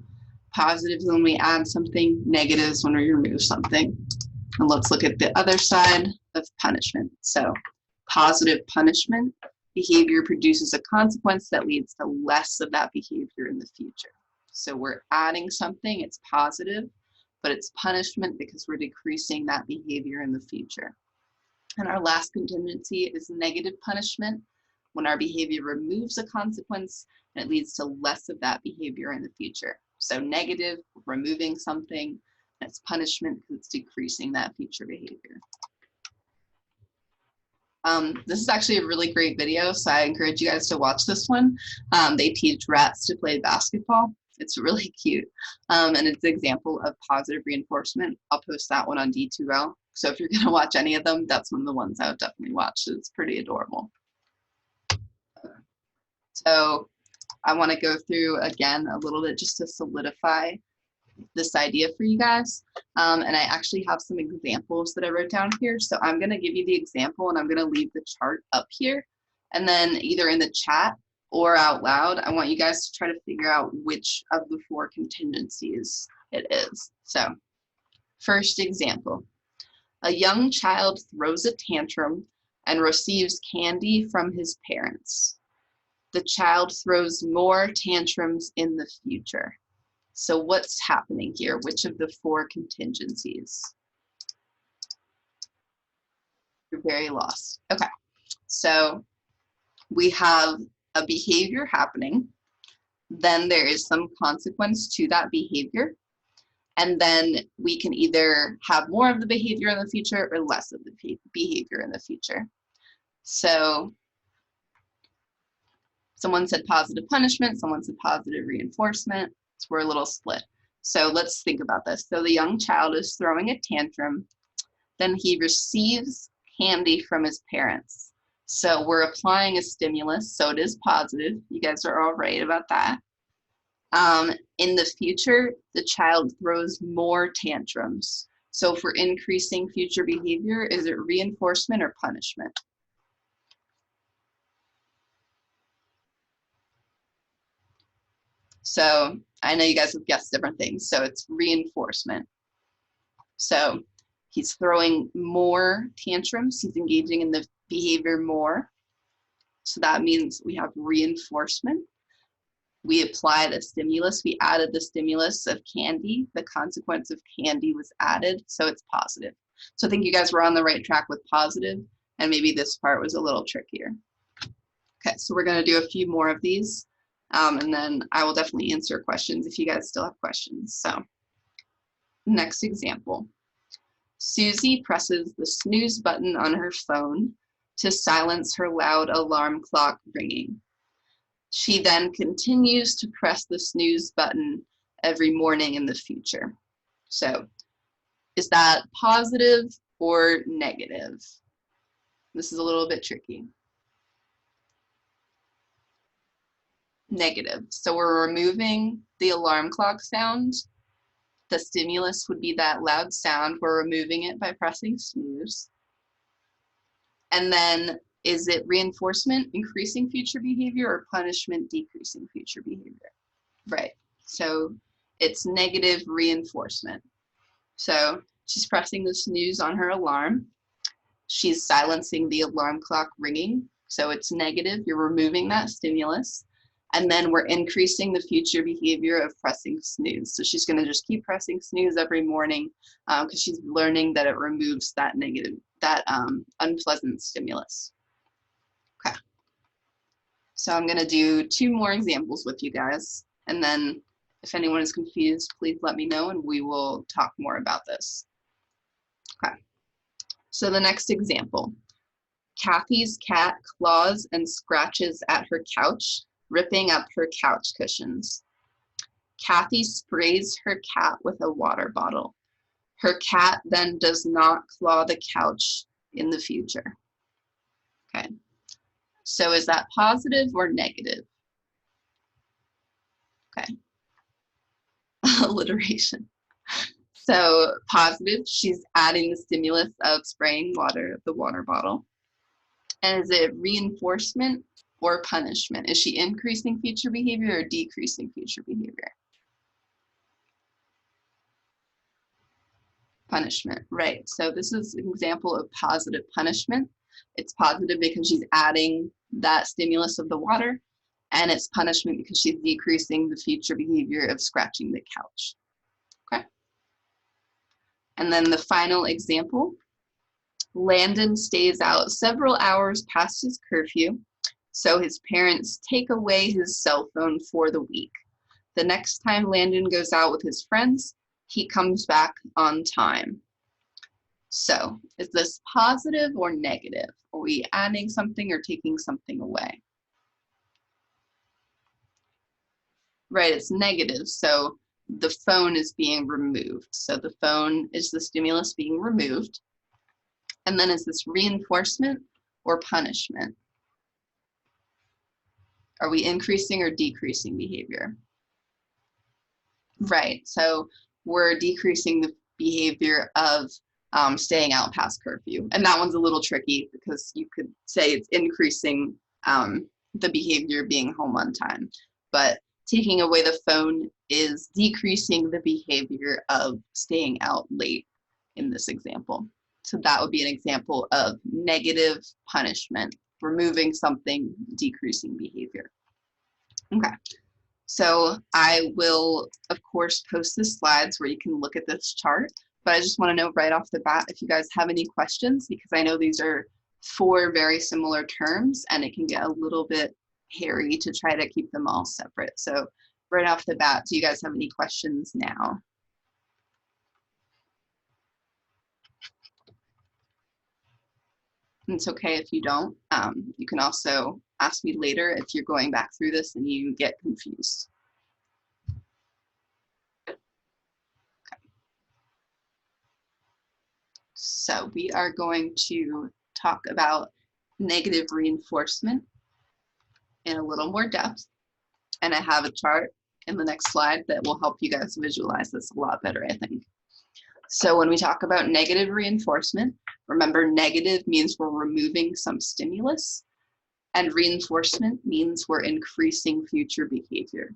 Positive is when we add something. Negative is when we remove something. And let's look at the other side of punishment. So positive punishment, behavior produces a consequence that leads to less of that behavior in the future. So we're adding something, it's positive, but it's punishment because we're decreasing that behavior in the future. And our last contingency is negative punishment, when our behavior removes a consequence and it leads to less of that behavior in the future. So negative, removing something, that's punishment because it's decreasing that future behavior. This is actually a really great video, so I encourage you guys to watch this one. They teach rats to play basketball. It's really cute, and it's an example of positive reinforcement. I'll post that one on D2L. So if you're going to watch any of them, that's one of the ones I would definitely watch. It's pretty adorable. So I want to go through again a little bit just to solidify this idea for you guys. And I actually have some examples that I wrote down here. So I'm going to give you the example and I'm going to leave the chart up here. And then either in the chat or out loud, I want you guys to try to figure out which of the 4 contingencies it is. So first example, a young child throws a tantrum and receives candy from his parents. The child throws more tantrums in the future. So what's happening here? Which of the 4 contingencies? You're very lost. Okay, so we have a behavior happening, then there is some consequence to that behavior, and then we can either have more of the behavior in the future or less of the behavior in the future. So someone said positive punishment, someone said positive reinforcement. So we're a little split. So let's think about this. So the young child is throwing a tantrum, then he receives candy from his parents. So we're applying a stimulus, so it is positive. You guys are all right about that. In the future, the child throws more tantrums. So if we're increasing future behavior, is it reinforcement or punishment? So I know you guys have guessed different things. So it's reinforcement. So he's throwing more tantrums. He's engaging in the behavior more. So that means we have reinforcement. We applied a stimulus. We added the stimulus of candy. The consequence of candy was added. So it's positive. So I think you guys were on the right track with positive, and maybe this part was a little trickier. Okay, so we're going to do a few more of these. And then I will definitely answer questions if you guys still have questions. So next example, Susie presses the snooze button on her phone to silence her loud alarm clock ringing. She then continues to press the snooze button every morning in the future. So is that positive or negative? This is a little bit tricky. Negative. So we're removing the alarm clock sound The stimulus would be that loud sound. We're removing it by pressing snooze. And then is it reinforcement increasing future behavior or punishment decreasing future behavior? Right. So it's negative reinforcement. So she's pressing the snooze on her alarm. She's silencing the alarm clock ringing. So it's negative. You're removing that stimulus. And then we're increasing the future behavior of pressing snooze. So she's going to just keep pressing snooze every morning because she's learning that it removes that negative, that unpleasant stimulus. Okay. So I'm going to do 2 more examples with you guys. And then if anyone is confused, please let me know and we will talk more about this. Okay. So the next example. Kathy's cat claws and scratches at her couch, ripping up her couch cushions. Kathy sprays her cat with a water bottle. Her cat then does not claw the couch in the future. Okay, so is that positive or negative? Okay, alliteration. So positive, she's adding the stimulus of spraying water at the water bottle. And is it reinforcement or punishment? Is she increasing future behavior or decreasing future behavior? Punishment, right. So this is an example of positive punishment. It's positive because she's adding that stimulus of the water, and it's punishment because she's decreasing the future behavior of scratching the couch. Okay. And then the final example. Landon stays out several hours past his curfew, so his parents take away his cell phone for the week. The next time Landon goes out with his friends, he comes back on time. So is this positive or negative? Are we adding something or taking something away? Right, it's negative, so the phone is being removed. So the phone is the stimulus being removed. And then is this reinforcement or punishment? Are we increasing or decreasing behavior? Right, so we're decreasing the behavior of staying out past curfew. And that one's a little tricky because you could say it's increasing the behavior being home on time. But taking away the phone is decreasing the behavior of staying out late in this example. So that would be an example of negative punishment, removing something, decreasing behavior. Okay, so I will, of course, post the slides where you can look at this chart, but I just want to know right off the bat if you guys have any questions, because I know these are 4 very similar terms and it can get a little bit hairy to try to keep them all separate. So right off the bat, do you guys have any questions now? It's okay if you don't. You can also ask me later if you're going back through this and you get confused. Okay. So we are going to talk about negative reinforcement in a little more depth. And I have a chart in the next slide that will help you guys visualize this a lot better, I think. So when we talk about negative reinforcement, remember negative means we're removing some stimulus, and reinforcement means we're increasing future behavior.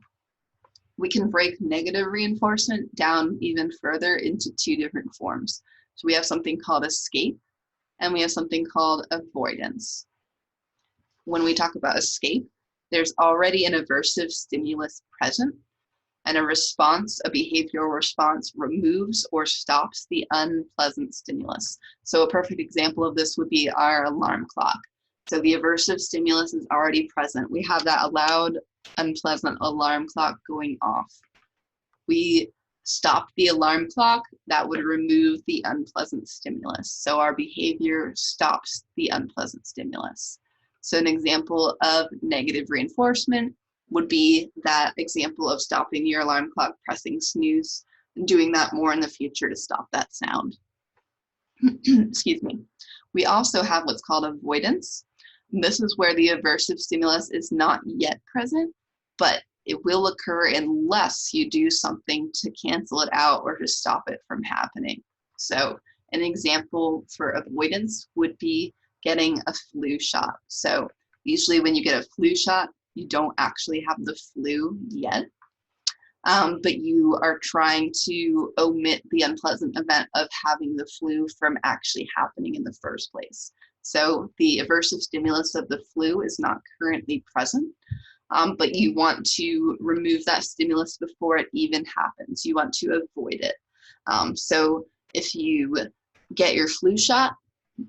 We can break negative reinforcement down even further into 2 different forms. So we have something called escape, and we have something called avoidance. When we talk about escape, there's already an aversive stimulus present, and a response, a behavioral response, removes or stops the unpleasant stimulus. So a perfect example of this would be our alarm clock. So the aversive stimulus is already present. We have that loud, unpleasant alarm clock going off. We stop the alarm clock, that would remove the unpleasant stimulus. So our behavior stops the unpleasant stimulus. So an example of negative reinforcement would be that example of stopping your alarm clock, pressing snooze, and doing that more in the future to stop that sound. Excuse me. We also have what's called avoidance. This is where the aversive stimulus is not yet present, but it will occur unless you do something to cancel it out or to stop it from happening. So an example for avoidance would be getting a flu shot. So usually when you get a flu shot, you don't actually have the flu yet, but you are trying to omit the unpleasant event of having the flu from actually happening in the first place. So the aversive stimulus of the flu is not currently present, but you want to remove that stimulus before it even happens. You want to avoid it. So if you get your flu shot,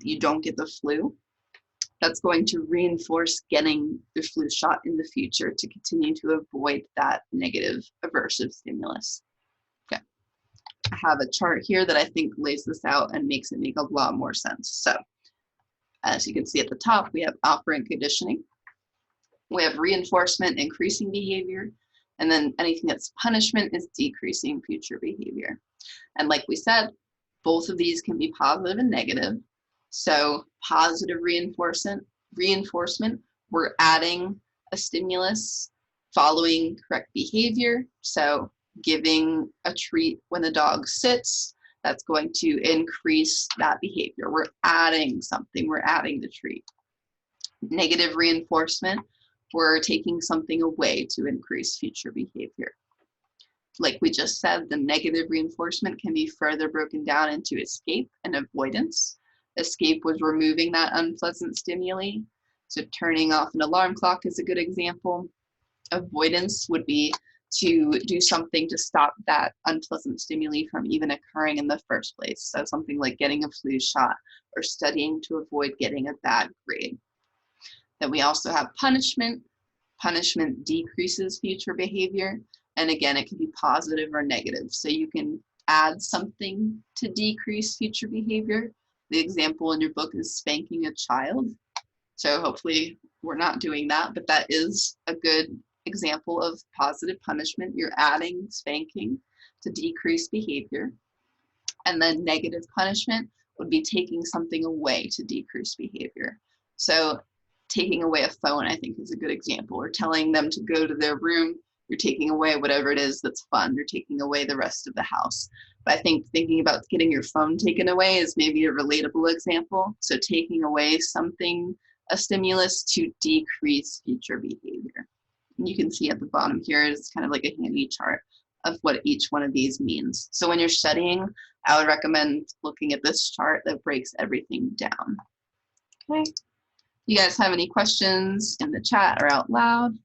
you don't get the flu. That's going to reinforce getting the flu shot in the future to continue to avoid that negative aversive stimulus. Okay. I have a chart here that I think lays this out and makes it make a lot more sense. So as you can see at the top, we have operant conditioning. We have reinforcement, increasing behavior, and then anything that's punishment is decreasing future behavior. And like we said, both of these can be positive and negative. So positive reinforcement, we're adding a stimulus following correct behavior. So giving a treat when the dog sits, that's going to increase that behavior. We're adding something, we're adding the treat. Negative reinforcement, we're taking something away to increase future behavior. Like we just said, the negative reinforcement can be further broken down into escape and avoidance. Escape was removing that unpleasant stimuli. So turning off an alarm clock is a good example. Avoidance would be to do something to stop that unpleasant stimuli from even occurring in the first place. So something like getting a flu shot or studying to avoid getting a bad grade. Then we also have punishment. Punishment decreases future behavior. And again, it can be positive or negative. So you can add something to decrease future behavior. The example in your book is spanking a child. So hopefully we're not doing that, but that is a good example of positive punishment. You're adding spanking to decrease behavior. And then negative punishment would be taking something away to decrease behavior. So taking away a phone, I think, is a good example, or telling them to go to their room. You're taking away whatever it is that's fun. You're taking away the rest of the house. But I think thinking about getting your phone taken away is maybe a relatable example. So taking away something, a stimulus, to decrease future behavior. And you can see at the bottom here is kind of like a handy chart of what each one of these means. So when you're studying, I would recommend looking at this chart that breaks everything down. Okay. You guys have any questions in the chat or out loud?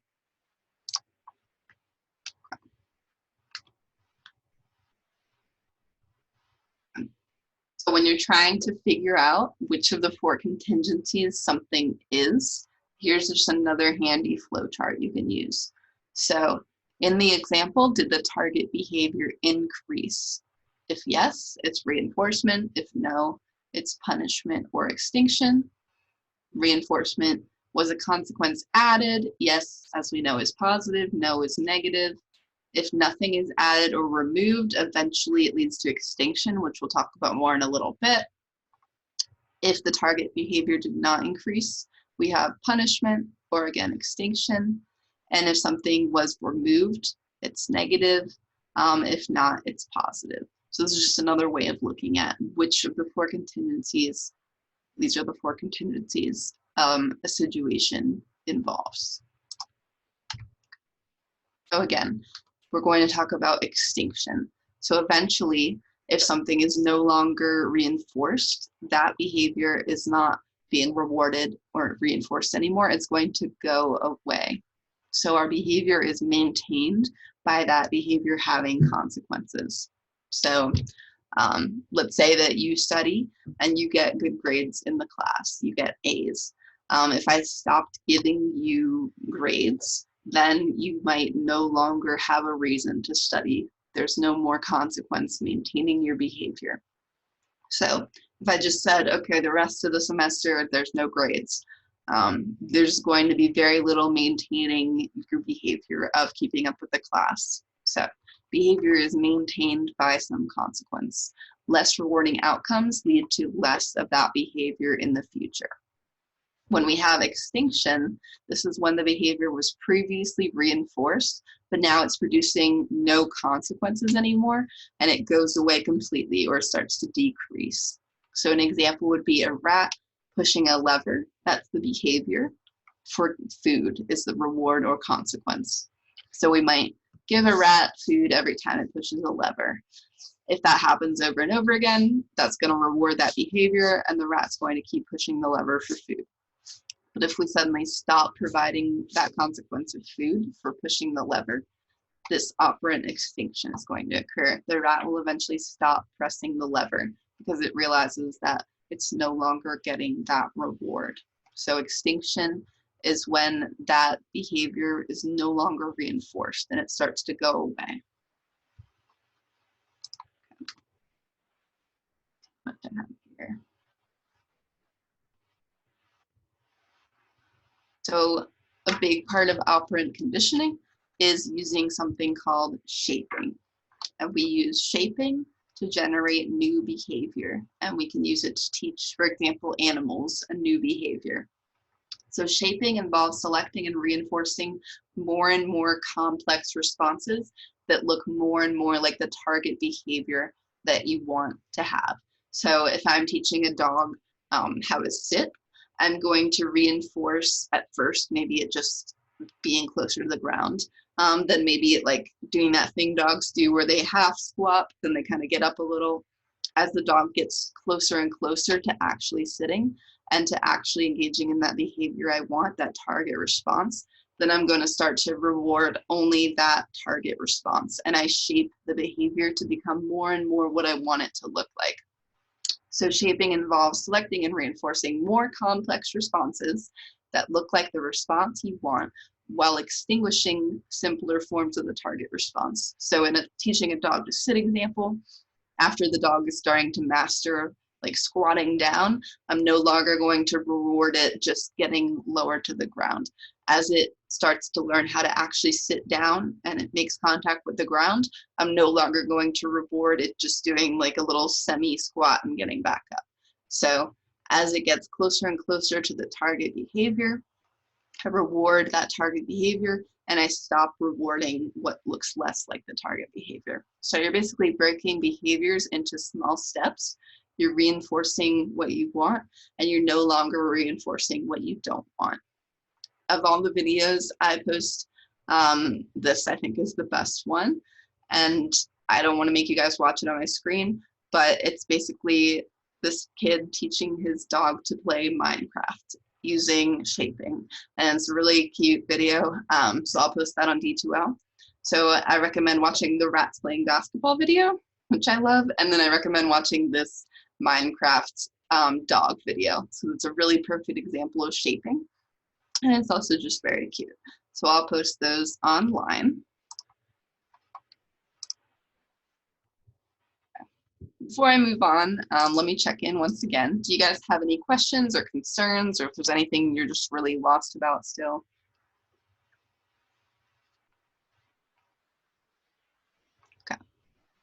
So when you're trying to figure out which of the 4 contingencies something is, here's just another handy flow chart you can use. So in the example, did the target behavior increase? If yes, it's reinforcement. If no, it's punishment or extinction. Reinforcement, was a consequence added? Yes, as we know, is positive. No is negative. If nothing is added or removed, eventually it leads to extinction, which we'll talk about more in a little bit. If the target behavior did not increase, we have punishment, or again, extinction. And if something was removed, it's negative. If not, it's positive. So this is just another way of looking at which of the 4 contingencies, these are the 4 contingencies a situation involves. So again, we're going to talk about extinction. So eventually, if something is no longer reinforced, that behavior is not being rewarded or reinforced anymore. It's going to go away. So our behavior is maintained by that behavior having consequences. So let's say that you study and you get good grades in the class, you get A's. If I stopped giving you grades, then you might no longer have a reason to study. There's no more consequence maintaining your behavior. So if I just said, okay, the rest of the semester, there's no grades, there's going to be very little maintaining your behavior of keeping up with the class. So behavior is maintained by some consequence. Less rewarding outcomes lead to less of that behavior in the future. When we have extinction, this is when the behavior was previously reinforced, but now it's producing no consequences anymore, and it goes away completely or starts to decrease. So an example would be a rat pushing a lever. That's the behavior. For food is the reward or consequence. So we might give a rat food every time it pushes a lever. If that happens over and over again, that's going to reward that behavior, and the rat's going to keep pushing the lever for food. But if we suddenly stop providing that consequence of food for pushing the lever, this operant extinction is going to occur. The rat will eventually stop pressing the lever because it realizes that it's no longer getting that reward. So extinction is when that behavior is no longer reinforced and it starts to go away. What do I have here? So a big part of operant conditioning is using something called shaping. And we use shaping to generate new behavior. And we can use it to teach, for example, animals a new behavior. So shaping involves selecting and reinforcing more and more complex responses that look more and more like the target behavior that you want to have. So if I'm teaching a dog how to sit, I'm going to reinforce at first, maybe it just being closer to the ground. Then maybe it like doing that thing dogs do where they half squat, then they kind of get up a little. As the dog gets closer and closer to actually sitting and to actually engaging in that behavior I want, that target response, then I'm going to start to reward only that target response. And I shape the behavior to become more and more what I want it to look like. So shaping involves selecting and reinforcing more complex responses that look like the response you want while extinguishing simpler forms of the target response. So in teaching a dog to sit example, after the dog is starting to master like squatting down, I'm no longer going to reward it just getting lower to the ground. As it starts to learn how to actually sit down and it makes contact with the ground, I'm no longer going to reward it just doing like a little semi-squat and getting back up. So as it gets closer and closer to the target behavior, I reward that target behavior and I stop rewarding what looks less like the target behavior. So you're basically breaking behaviors into small steps. You're reinforcing what you want and you're no longer reinforcing what you don't want. Of all the videos I post, this I think is the best one. And I don't want to make you guys watch it on my screen, but it's basically this kid teaching his dog to play Minecraft using shaping. And it's a really cute video, so I'll post that on D2L. So I recommend watching the rats playing basketball video, which I love, and then I recommend watching this Minecraft dog video. So it's a really perfect example of shaping, and it's also just very cute. So I'll post those online. Before I move on, let me check in once again. Do you guys have any questions or concerns, or if there's anything you're just really lost about still? Okay.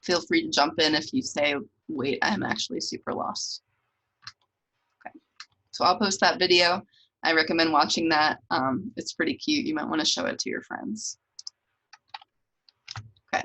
Feel free to jump in if you say, wait, I'm actually super lost. Okay. So I'll post that video. I recommend watching that. It's pretty cute. You might want to show it to your friends. Okay.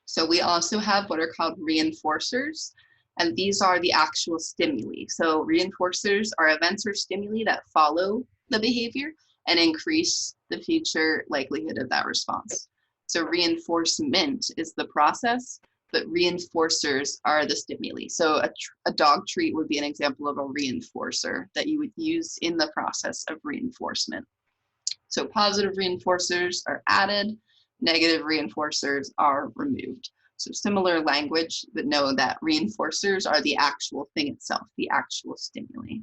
So we also have what are called reinforcers, and these are the actual stimuli. So reinforcers are events or stimuli that follow the behavior and increase the future likelihood of that response. So reinforcement is the process, but reinforcers are the stimuli. So a dog treat would be an example of a reinforcer that you would use in the process of reinforcement. So positive reinforcers are added, negative reinforcers are removed. So similar language, but know that reinforcers are the actual thing itself, the actual stimuli.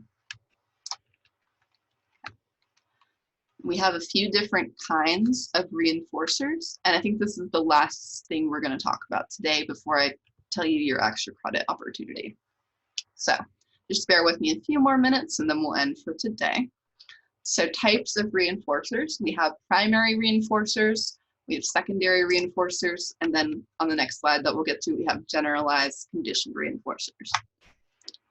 We have a few different kinds of reinforcers, and I think this is the last thing we're going to talk about today before I tell you your extra credit opportunity. So just bear with me a few more minutes and then we'll end for today. So types of reinforcers, we have primary reinforcers, we have secondary reinforcers, and then on the next slide that we'll get to, we have generalized conditioned reinforcers.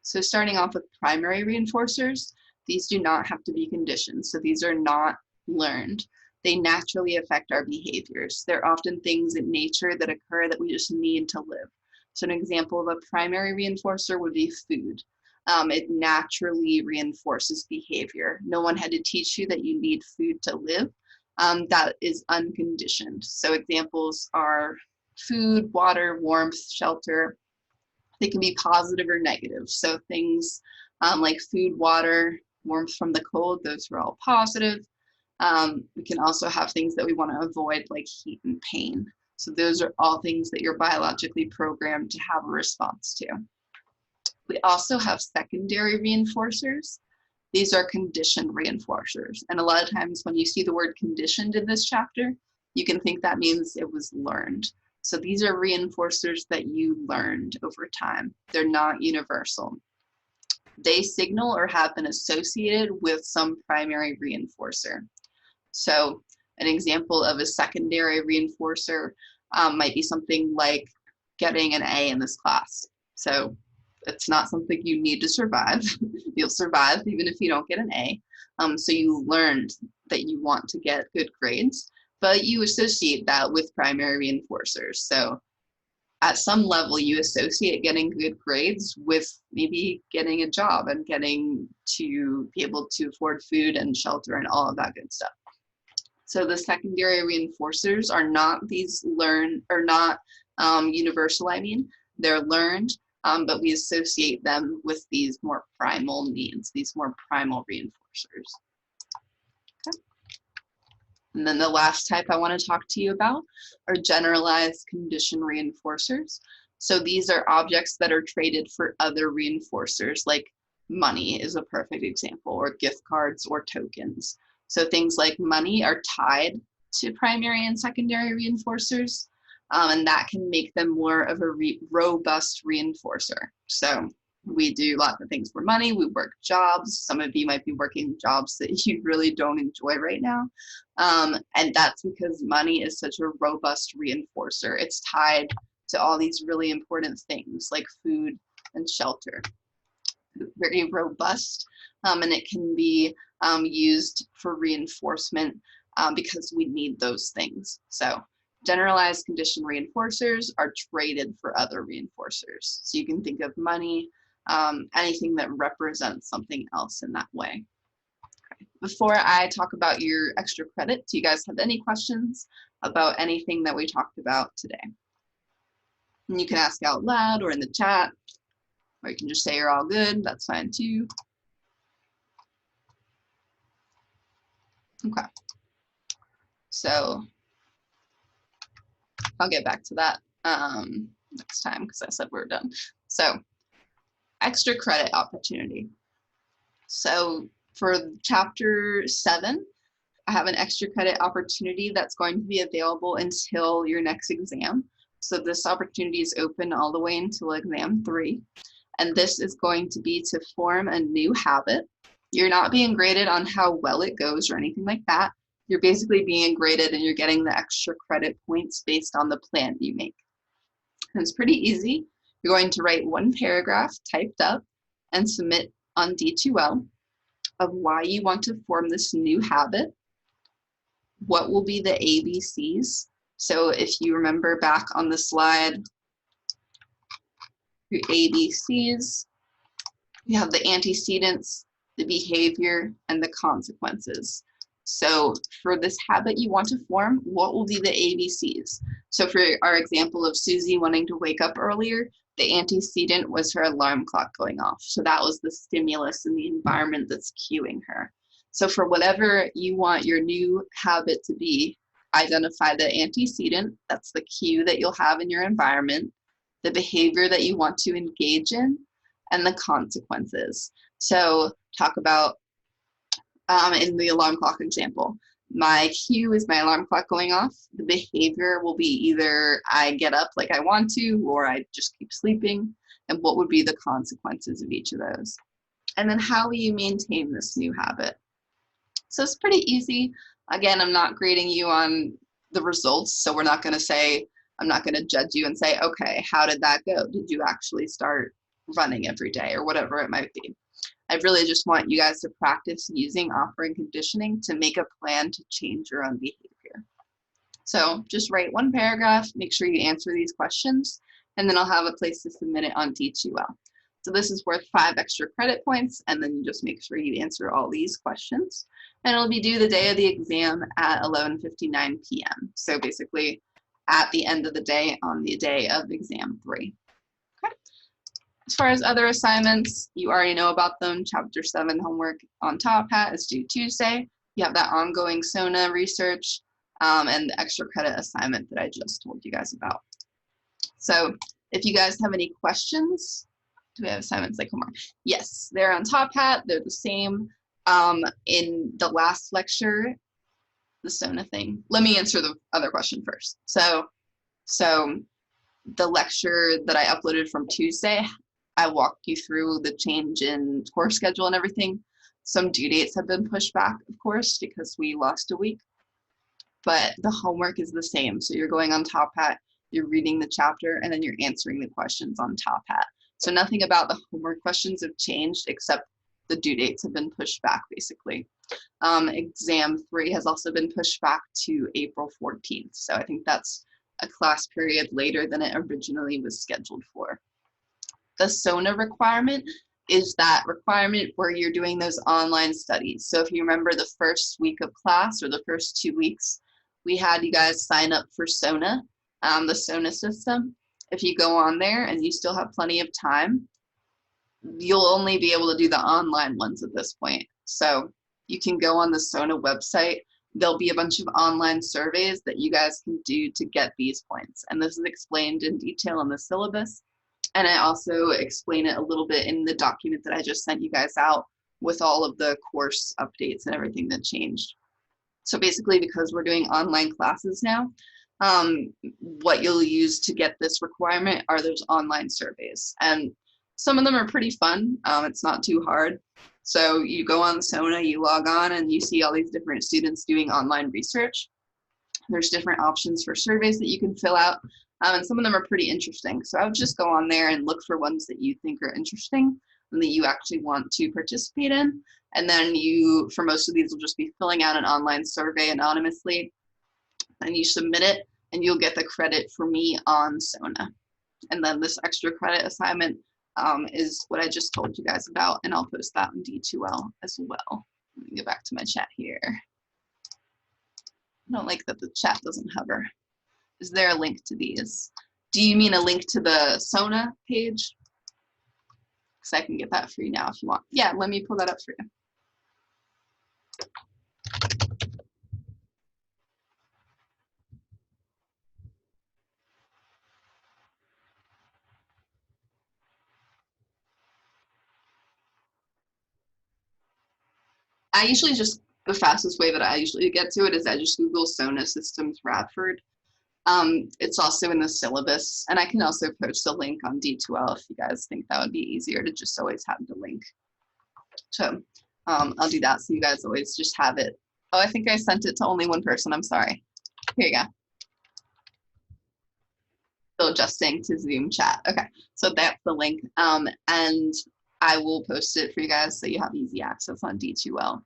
So starting off with primary reinforcers, these do not have to be conditioned. So these are not learned. They naturally affect our behaviors. They're often things in nature that occur that we just need to live. So an example of a primary reinforcer would be food. It naturally reinforces behavior. No one had to teach you that you need food to live. That is unconditioned. So examples are food, water, warmth, shelter. They can be positive or negative. So things like food, water, warmth from the cold, those are all positive. We can also have things that we want to avoid, like heat and pain. So those are all things that you're biologically programmed to have a response to. We also have secondary reinforcers. These are conditioned reinforcers. And a lot of times when you see the word conditioned in this chapter, you can think that means it was learned. So these are reinforcers that you learned over time. They're not universal. They signal or have been associated with some primary reinforcer. So an example of a secondary reinforcer might be something like getting an A in this class. So it's not something you need to survive. You'll survive even if you don't get an A. So you learned that you want to get good grades, but you associate that with primary reinforcers. So at some level, you associate getting good grades with maybe getting a job and getting to be able to afford food and shelter and all of that good stuff. So the secondary reinforcers are not these learned, or not universal, I mean. They're learned, but we associate them with these more primal needs, these more primal reinforcers. Okay. And then the last type I want to talk to you about are generalized condition reinforcers. So these are objects that are traded for other reinforcers, like money is a perfect example, or gift cards or tokens. So things like money are tied to primary and secondary reinforcers, and that can make them more of a robust reinforcer. So we do lots of things for money. We work jobs. Some of you might be working jobs that you really don't enjoy right now. And that's because money is such a robust reinforcer. It's tied to all these really important things like food and shelter. Very robust, and it can be used for reinforcement because we need those things. So generalized condition reinforcers are traded for other reinforcers. So you can think of money, anything that represents something else in that way. Okay. Before I talk about your extra credit, do you guys have any questions about anything that we talked about today? And you can ask out loud or in the chat, or you can just say you're all good, that's fine too. Okay, so I'll get back to that next time because I said we're done. So extra credit opportunity. So for chapter 7, I have an extra credit opportunity that's going to be available until your next exam. So this opportunity is open all the way until exam 3. And this is going to be to form a new habit. You're not being graded on how well it goes or anything like that. You're basically being graded and you're getting the extra credit points based on the plan you make. And it's pretty easy. You're going to write 1 paragraph typed up and submit on D2L of why you want to form this new habit. What will be the ABCs? So if you remember back on the slide, your ABCs, you have the antecedents, the behavior, and the consequences. So for this habit you want to form, what will be the ABCs? So for our example of Susie wanting to wake up earlier, the antecedent was her alarm clock going off. So that was the stimulus in the environment that's cueing her. So for whatever you want your new habit to be, identify the antecedent, that's the cue that you'll have in your environment, the behavior that you want to engage in, and the consequences. So talk about, in the alarm clock example, my cue is my alarm clock going off. The behavior will be either I get up like I want to, or I just keep sleeping. And what would be the consequences of each of those? And then how will you maintain this new habit? So it's pretty easy. Again, I'm not grading you on the results, so we're not going to say, I'm not going to judge you and say, okay, how did that go? Did you actually start running every day or whatever it might be? I really just want you guys to practice using operant conditioning to make a plan to change your own behavior. So just write one paragraph, make sure you answer these questions, and then I'll have a place to submit it on D2L. So this is worth 5 extra credit points, and then you just make sure you answer all these questions. And it'll be due the day of the exam at 11:59 p.m. So basically at the end of the day on the day of exam 3. Okay. As far as other assignments, you already know about them. Chapter 7 homework on Top Hat is due Tuesday. You have that ongoing SONA research and the extra credit assignment that I just told you guys about. So if you guys have any questions, do we have assignments like homework? Yes, they're on Top Hat. They're the same. In the last lecture, the SONA thing. Let me answer the other question first. So the lecture that I uploaded from Tuesday, I walked you through the change in course schedule and everything. Some due dates have been pushed back, of course, because we lost a week. But the homework is the same. So you're going on Top Hat, you're reading the chapter, and then you're answering the questions on Top Hat. So nothing about the homework questions have changed except the due dates have been pushed back, basically. Exam 3 has also been pushed back to April 14th. So I think that's a class period later than it originally was scheduled for. The SONA requirement is that requirement where you're doing those online studies. So if you remember the first week of class or the first 2 weeks, we had you guys sign up for SONA, the SONA system. If you go on there and you still have plenty of time, you'll only be able to do the online ones at this point. So you can go on the SONA website. There'll be a bunch of online surveys that you guys can do to get these points. And this is explained in detail in the syllabus. And I also explain it a little bit in the document that I just sent you guys out with all of the course updates and everything that changed. So basically, because we're doing online classes now, what you'll use to get this requirement are those online surveys. And some of them are pretty fun. It's not too hard. So you go on SONA, you log on, and you see all these different students doing online research. There's different options for surveys that you can fill out. And some of them are pretty interesting. So I would just go on there and look for ones that you think are interesting and that you actually want to participate in. And then you, for most of these, will just be filling out an online survey anonymously. And you submit it, and you'll get the credit for me on SONA. And then this extra credit assignment is what I just told you guys about, and I'll post that on D2L as well. Let me go back to my chat here. I don't like that the chat doesn't hover. Is there a link to these? Do you mean a link to the SONA page? Because I can get that for you now if you want. Yeah, let me pull that up for you. I usually just, the fastest way that I usually get to it is I just Google SONA Systems Radford. It's also in the syllabus, and I can also post a link on D2L if you guys think that would be easier to just always have the link. So I'll do that so you guys always just have it. Oh, I think I sent it to only one person. I'm sorry. Here you go. Still adjusting to Zoom chat. Okay, so that's the link. And I will post it for you guys so you have easy access on D2L.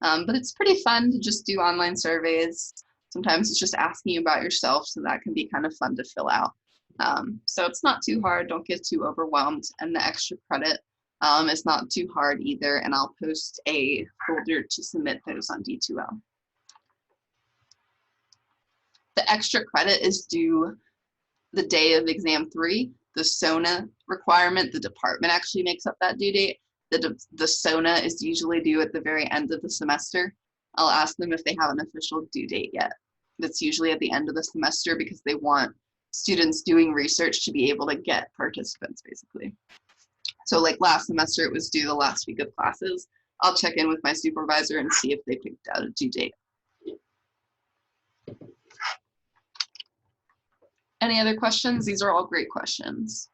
But it's pretty fun to just do online surveys. Sometimes it's just asking you about yourself, so that can be kind of fun to fill out. So it's not too hard. Don't get too overwhelmed. And the extra credit is not too hard either. And I'll post a folder to submit those on D2L. The extra credit is due the day of exam 3. The SONA requirement, the department actually makes up that due date. The SONA is usually due at the very end of the semester. I'll ask them if they have an official due date yet. That's usually at the end of the semester because they want students doing research to be able to get participants, basically. So like last semester, it was due the last week of classes. I'll check in with my supervisor and see if they picked out a due date. Any other questions? These are all great questions.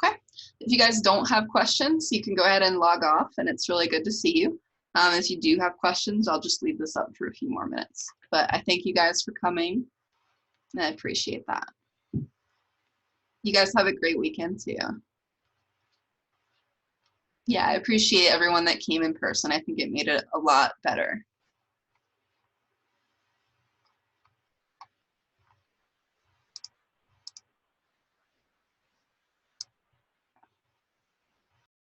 Okay, if you guys don't have questions, you can go ahead and log off, and it's really good to see you. If you do have questions, I'll just leave this up for a few more minutes. But I thank you guys for coming, and I appreciate that. You guys have a great weekend too. Yeah, I appreciate everyone that came in person. I think it made it a lot better.